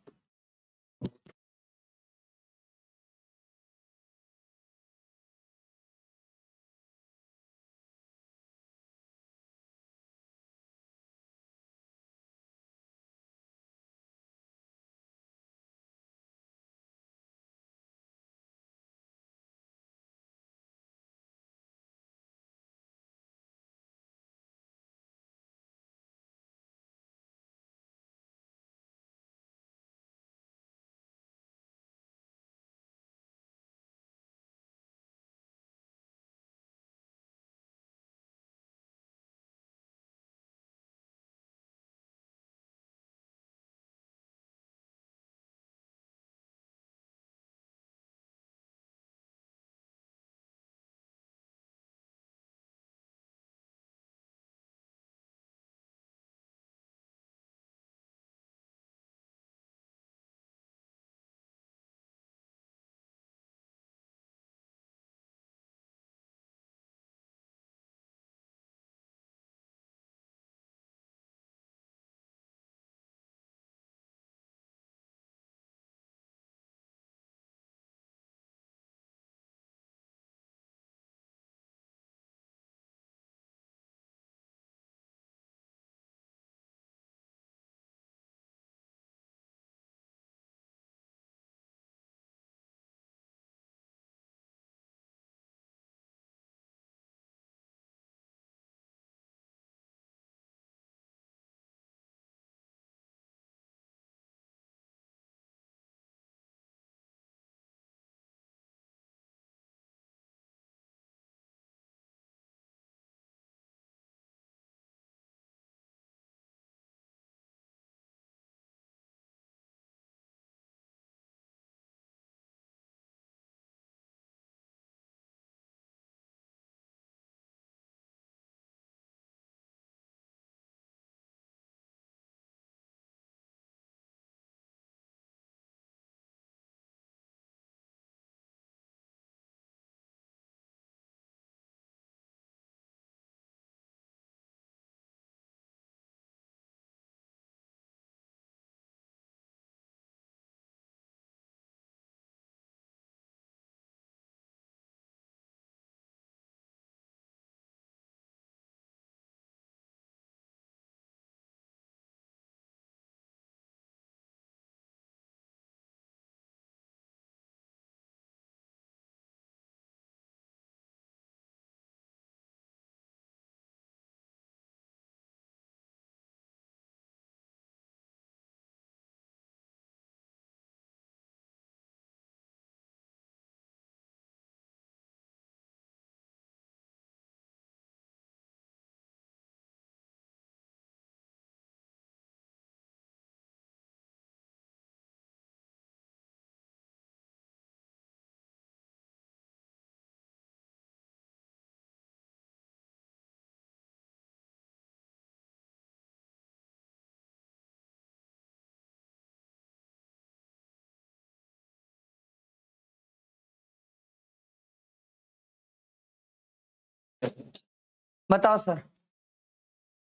बताओ सर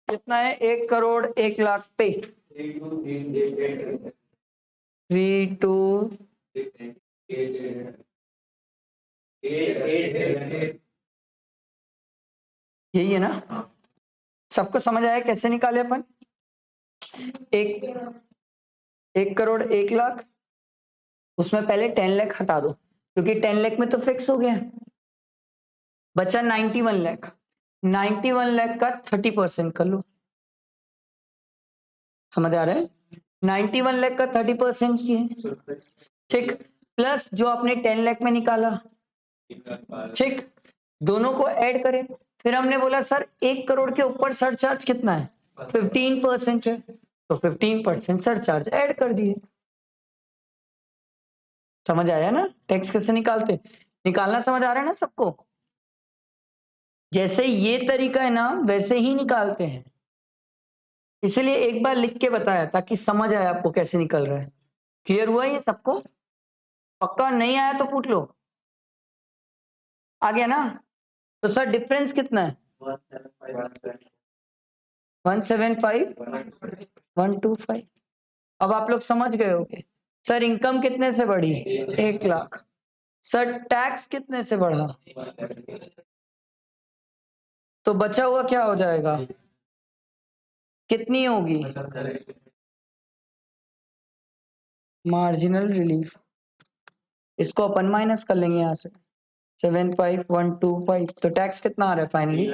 कितना है? 1 करोड़ 1 लाख पे 3 2 यही है ना? सबको समझ आया कैसे निकाले अपन? 1 करोड़ 1 लाख, उसमें पहले 10 लाख हटा दो क्योंकि 10 लाख में तो फिक्स हो गया, बचा 91 लाख। 91 लाख का 30% कर लो। समझ आ रहा है? 91 लाख का 30% ही है, ठीक, प्लस जो आपने 10 लाख में निकाला, ठीक, दोनों को ऐड करें। फिर हमने बोला सर 1 करोड़ के ऊपर सरचार्ज कितना है? 15% है, तो 15% सरचार्ज ऐड कर दिए। समझ आया ना टैक्स कैसे निकालते? निकालना समझ आ रहा है ना सबको? जैसे ये तरीका है ना वैसे ही निकालते हैं, इसलिए एक बार लिख के बताया ताकि समझ आए आपको कैसे निकल रहा है। क्लियर हुआ ये सबको? पक्का नहीं आया तो पूछ लो। आ गया ना? तो सर डिफरेंस कितना है? 175 125। अब आप लोग समझ गए होंगे सर इनकम कितने से बढ़ी? 1 लाख। सर टैक्स कितने से बढ़ा? तो बचा हुआ क्या हो जाएगा? कितनी होगी? मार्जिनल रिलीफ, इसको अपन माइनस कर लेंगे यहाँ से 75125। तो टैक्स कितना आ रहा है फाइनली?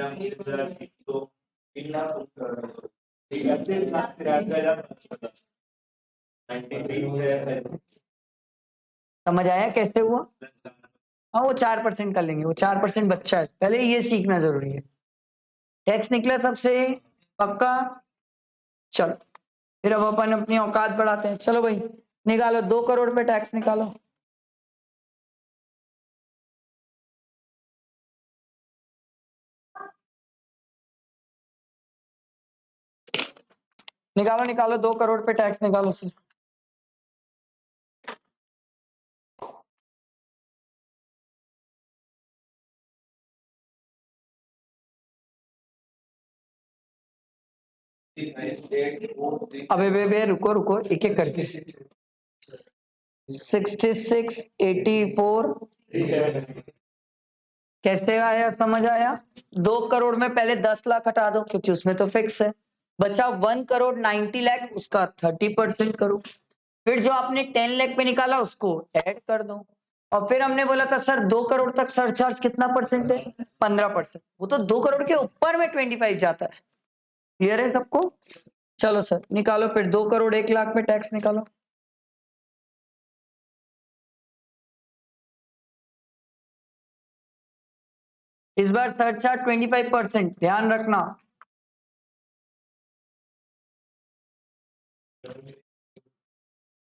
समझ आया कैसे हुआ? हाँ वो 4% कर लेंगे, वो 4% बच्चा है, पहले ये सीखना जरूरी है। टैक्स निकला सबसे पक्का? चलो फिर अब अपन अपनी औकात बढ़ाते हैं। चलो भाई निकालो 2 करोड़ पे टैक्स निकालो। निकालो निकालो 2 करोड़ पे टैक्स निकालो सर। अबे बे रुको रुको एक एक करके 66 84 कैसे आया? समझ आया? 2 करोड़ में पहले 10 लाख हटा दो क्योंकि उसमें तो फिक्स है, बचा 1 करोड़ 90 लाख, उसका 30% करो। फिर जो आपने 10 लाख पे निकाला उसको ऐड कर दो, और फिर हमने बोला था सर 2 करोड़ तक सरचार्ज कितना परसेंट है? 15%। वो तो 2 करोड़ के ऊपर में 25 जाता है। क्लियर है सबको? चलो सर निकालो फिर 2 करोड़ 1 लाख पे टैक्स निकालो। इस बार सरचार्ज 25%, ध्यान रखना।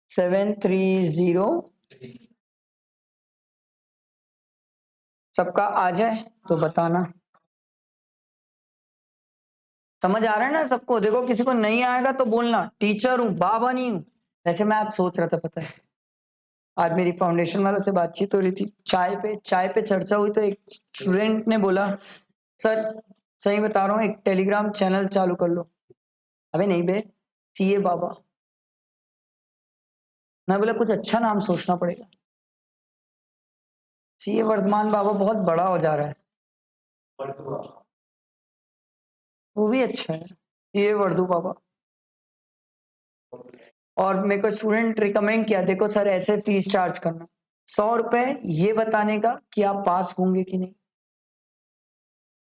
सेवन 3 0 सबका आ जाए तो बताना। समझ आ रहा है ना सबको? देखो किसी को नहीं आएगा तो बोलना, टीचर हूँ बाबा नहीं हूँ। वैसे मैं आज सोच रहा था, पता है आज मेरी फाउंडेशन वालों से बातचीत हो रही थी, चाय पे चर्चा हुई तो एक स्टूडेंट ने बोला सर सही बता रहा हूँ एक टेलीग्राम चैनल चालू कर लो। अबे नहीं बे, सीए बाबा। मैं बोला कुछ अच्छा नाम सोचना पड़ेगा। सीए वर्धमान बाबा बहुत बड़ा हो जा रहा है, वो भी अच्छा है सीए वर्धू बाबा। और मेरे को स्टूडेंट रिकमेंड किया, देखो सर ऐसे फीस चार्ज करना 100 रुपए ये बताने का कि आप पास होंगे कि नहीं,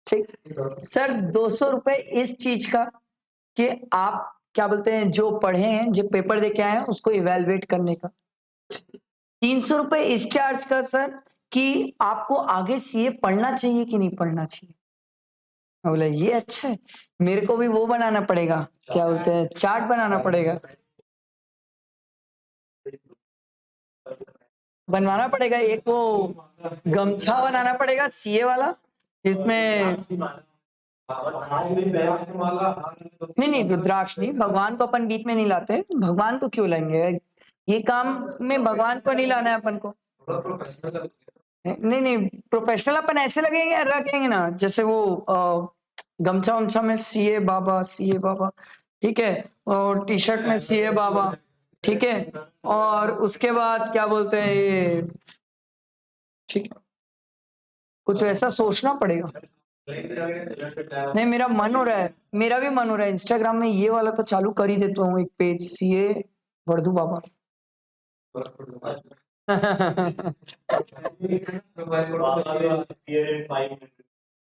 ठीक सर 200 रुपए इस चीज का कि आप क्या बोलते हैं जो पढ़े हैं जो पेपर दे के आए हैं उसको इवेलुएट करने का। 300 रुपए इस चार्ज का सर कि आपको आगे सीए पढ़ना चाहिए कि नहीं पढ़ना चाहिए। मैं बोला ये अच्छा है, मेरे को भी वो बनाना पड़ेगा, क्या बोलते हैं चार्ट बनाना पड़ेगा, बनवाना पड़ेगा एक वो गमछा बनाना पड़ेगा सीए वाला, इसमें नहीं रुद्राक्ष नहीं, भगवान को अपन बीच में नहीं लाते, भगवान को क्यों लाएंगे? ये काम में भगवान को नहीं लाना है अपन को। नहीं नहीं, प्रोफेशनल अपन ऐसे लगेंगे रखेंगे ना, जैसे वो गमछा वमछा में सीए बाबा, ठीक है, और टी शर्ट में सीए बाबा, ठीक है, और उसके बाद क्या बोलते हैं ये, ठीक है, कुछ वैसा सोचना पड़ेगा। नहीं, मेरा मन हो रहा है, मेरा भी मन हो रहा है, इंस्टाग्राम में ये वाला तो चालू कर ही देता हूँ, एक पेज सीए वर्धू बाबा।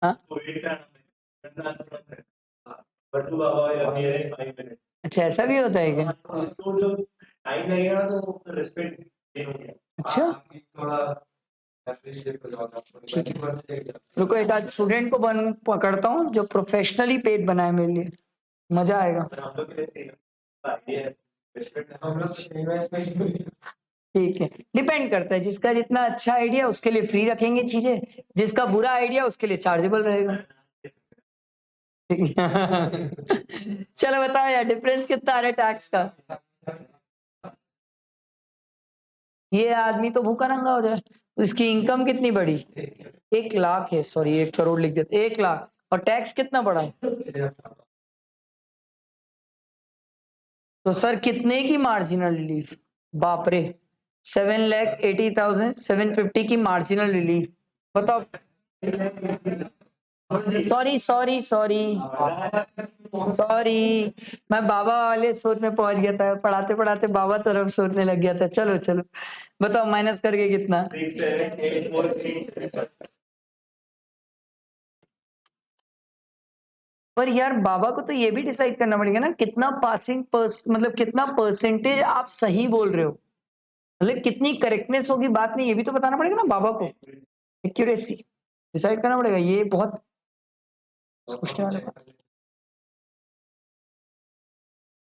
हाँ? अच्छा, ऐसा भी होता है क्या? तो जब टाइम लगेगा तो रिस्पेक्ट देंगे। अच्छा, ठीक है, रुको एक आध स्टूडेंट को पकड़ता हूँ जो प्रोफेशनली पेज बनाए मेरे लिए, मजा आएगा। ठीक है, डिपेंड करता है, जिसका जितना अच्छा आइडिया उसके लिए फ्री रखेंगे चीजें, जिसका बुरा आइडिया उसके लिए चार्जेबल रहेगा। चलो बताओ यार, डिफरेंस कितना आ रहा है टैक्स का? ये आदमी तो भूखा नंगा हो जाए, उसकी इनकम कितनी बड़ी? 1 लाख है, सॉरी 1 करोड़ लिख देते, 1 लाख, और टैक्स कितना बड़ा है? तो सर कितने की मार्जिनल रिलीफ? बाप रे, 7,80,750 की मार्जिनल रिलीफ, बताओ। सॉरी सॉरी सॉरी सॉरी, मैं बाबा वाले सोच में पहुंच गया था, पढ़ाते पढ़ाते बाबा तरफ सोचने लग गया था। चलो चलो बताओ, माइनस करके कितना? पर यार बाबा को तो ये भी डिसाइड करना पड़ेगा ना, कितना मतलब कितना परसेंटेज आप सही बोल रहे हो, मतलब कितनी करेक्टनेस होगी बात में, ये भी तो बताना पड़ेगा ना बाबा को, एक्यूरेसी डिसाइड करना पड़ेगा, ये बहुत सोचने वाला बात।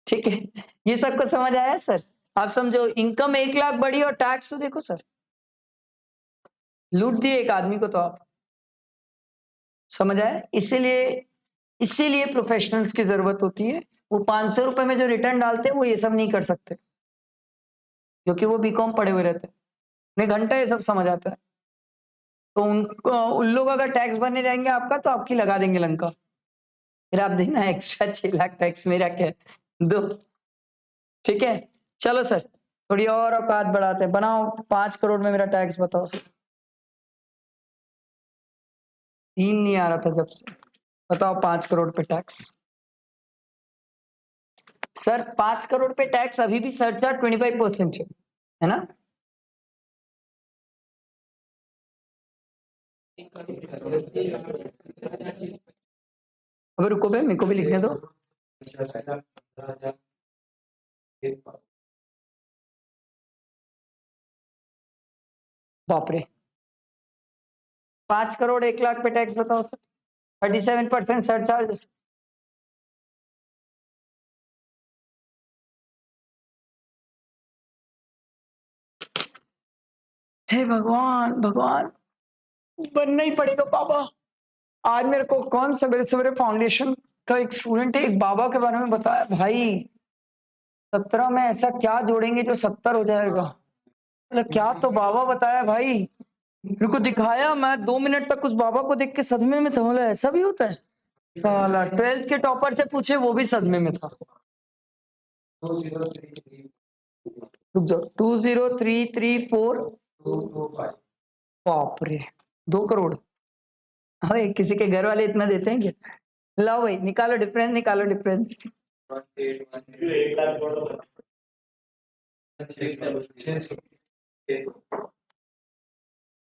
ठीक है, ये सबको समझ आया सर? आप समझो, इनकम 1 लाख बढ़ी और टैक्स तो देखो सर, लूट दिए एक आदमी को तो आप, समझ आया? इसीलिए प्रोफेशनल्स की जरूरत होती है। वो 500 रुपए में जो रिटर्न डालते हैं वो ये सब नहीं कर सकते, क्योंकि वो बीकॉम पढ़े हुए रहते हैं, उन्हें घंटा ये सब समझ आता है। तो उन लोग अगर टैक्स भरने जाएंगे आपका, तो आपकी लगा देंगे लंका, फिर आप देना एक्स्ट्रा 6 लाख टैक्स, मेरा क्या है, दो। ठीक है, चलो सर, थोड़ी और औकात बढ़ाते हैं, बनाओ 5 करोड़ में मेरा टैक्स बताओ सर। 3 नहीं आ रहा था जब से, बताओ 5 करोड़ पे टैक्स। सर 5 करोड़ पे टैक्स अभी भी सरचार्ज 25% है ना? अबे रुको बे, मेरे को भी लिखने दो। बाप रे, 5 करोड़ 1 लाख पे टैक्स बताओ सर, 37% सरचार्ज। हे भगवान भगवान, बनना ही पड़ेगा बाबा। आज मेरे को कौन सवेरे सवेरे फाउंडेशन का एक स्टूडेंट है, एक बाबा के बारे में बताया, भाई 17 में ऐसा क्या जोड़ेंगे जो 70 हो जाएगा, मतलब क्या तो बाबा बताया भाई, मेरे को दिखाया, मैं 2 मिनट तक उस बाबा को देख के सदमे में था, बोला ऐसा भी होता है? साला 12th के टॉपर से पूछे, वो भी सदमे में था। रुक जाओ, 20334, बाप रे, 2 करोड़। हाँ, किसी के घर वाले इतना देते हैं क्या? लाओ भाई, निकालो डिफरेंस, निकालो डिफरेंस।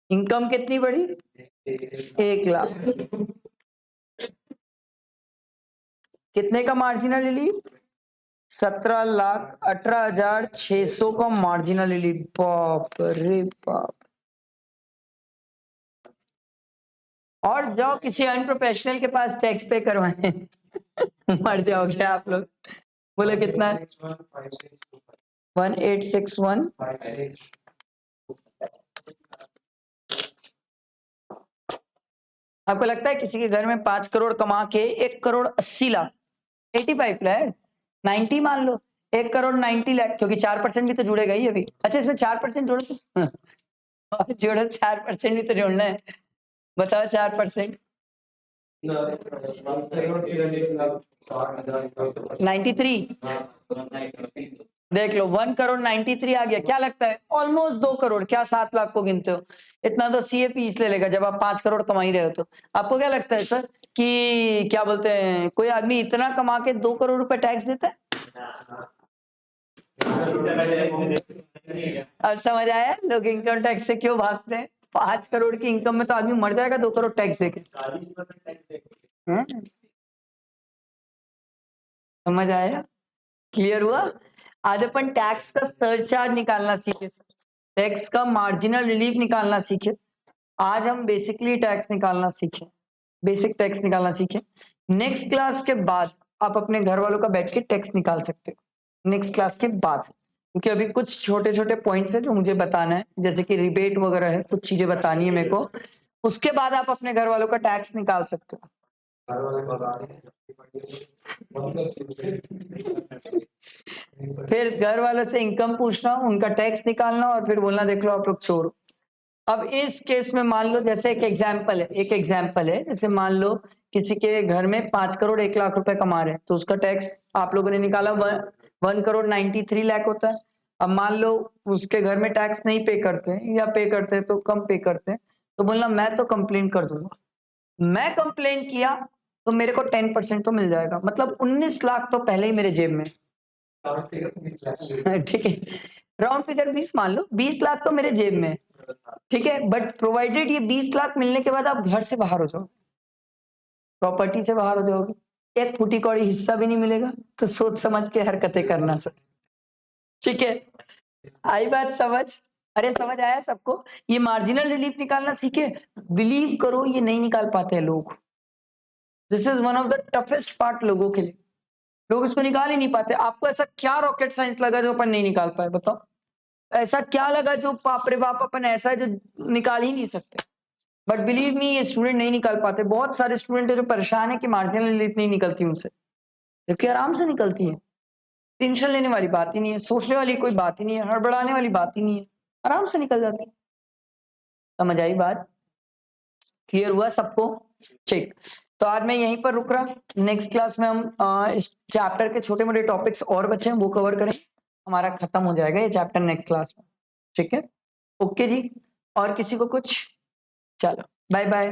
इनकम कितनी बढ़ी? 1 लाख। कितने का मार्जिनल रिलीफ? 17,18,600 का मार्जिनल रिलीफ, बाप रे बाप। और जाओ किसी अनप्रोफेशनल के पास टैक्स पे करवाएं। मर जाओगे आप लोग। बोले कितना? 1861। आपको लगता है किसी के घर में 5 करोड़ कमा के 1,80,00,000, 85 लाख, 90 मान लो, 1,90,00,000, क्योंकि 4% भी तो जुड़ेगा ही अभी। अच्छा, इसमें 4% जोड़ो तो और जोड़ो 4% ही तो जोड़ना है, बताओ 4%। 93 देख लो, 1 करोड़ 93 आ गया। क्या लगता है? ऑलमोस्ट 2 करोड़। क्या 7 लाख को गिनते हो? इतना तो सीए पीस ले लेगा जब आप 5 करोड़ कमा ही रहे हो तो। आपको क्या लगता है सर कि क्या बोलते हैं, कोई आदमी इतना कमा के 2 करोड़ रुपए टैक्स देता है? अब समझ आया लोग इनकम टैक्स से क्यों भागते हैं? 5 करोड़ की इनकम में तो आदमी मर जाएगा 2 करोड़ टैक्स देके। हैं? समझ आया? क्लियर हुआ? आज अपन टैक्स का सरचार्ज निकालना सीखे, टैक्स का मार्जिनल रिलीफ निकालना सीखे। आज हम बेसिकली टैक्स निकालना सीखे, बेसिक टैक्स निकालना सीखे। नेक्स्ट क्लास के बाद आप अपने घर वालों का बैठ के टैक्स निकाल सकते हो, नेक्स्ट क्लास के बाद, क्योंकि अभी कुछ छोटे छोटे पॉइंट्स है जो मुझे बताना है, जैसे कि रिबेट वगैरह है, कुछ चीजें बतानी है मेरे को। उसके बाद आप अपने घर वालों का टैक्स निकाल सकते हो। फिर घर वालों से इनकम पूछना, उनका टैक्स निकालना और फिर बोलना देख लो आप लोग चोर हो। अब इस केस में मान लो, जैसे एक एग्जाम्पल है, जैसे मान लो किसी के घर में 5 करोड़ 1 लाख रुपए कमा रहे हैं, तो उसका टैक्स आप लोगों ने निकाला 1 करोड़ 93 लाख होता है। अब मान लो उसके घर में टैक्स नहीं पे करते हैं, या पे करते हैं तो कम पे करते हैं, तो बोलना मैं तो कंप्लेन कर दूंगा। मैं कंप्लेन किया तो मेरे को 10% तो मिल जाएगा, मतलब 19 लाख तो पहले ही मेरे जेब में। ठीक है, राउंड फिगर 20 मान लो, 20 लाख तो मेरे जेब में है। ठीक है, बट प्रोवाइडेड ये 20 लाख मिलने के बाद आप घर से बाहर हो जाओ, प्रॉपर्टी से बाहर हो जाओगे, एक फूटी कौड़ी हिस्सा भी नहीं मिलेगा, तो सोच समझ के हरकतें करना सर। ठीक है, आई बात समझ? अरे समझ आया सबको? ये मार्जिनल रिलीफ निकालना सीखे। बिलीव करो ये नहीं निकाल पाते हैं लोग, this is one of the toughest part लोगों के लिए, लोग इसको निकाल ही नहीं पाते। आपको ऐसा क्या रॉकेट साइंस लगा जो अपन नहीं निकाल पाए? बताओ, ऐसा क्या लगा जो बाप रे बाप अपन ऐसा है जो निकाल ही नहीं सकते? बट बिलीव मी, ये स्टूडेंट नहीं निकाल पाते। बहुत सारे स्टूडेंट है जो परेशान है कि मार्जिनल रिलीफ नहीं निकलती उनसे, जबकि आराम से निकलती है। टेंशन लेने वाली बात ही नहीं है, सोचने वाली कोई बात ही नहीं है, हड़बड़ाने वाली बात ही नहीं है, आराम से निकल जाती है। समझ आई बात? क्लियर हुआ सबको? ठीक, तो आज मैं यहीं पर रुक रहा। नेक्स्ट क्लास में हम इस चैप्टर के छोटे मोटे टॉपिक्स और बचे हैं वो कवर करें, हमारा खत्म हो जाएगा ये चैप्टर नेक्स्ट क्लास में। ठीक है, ओके जी। और किसी को कुछ? चलो बाय बाय।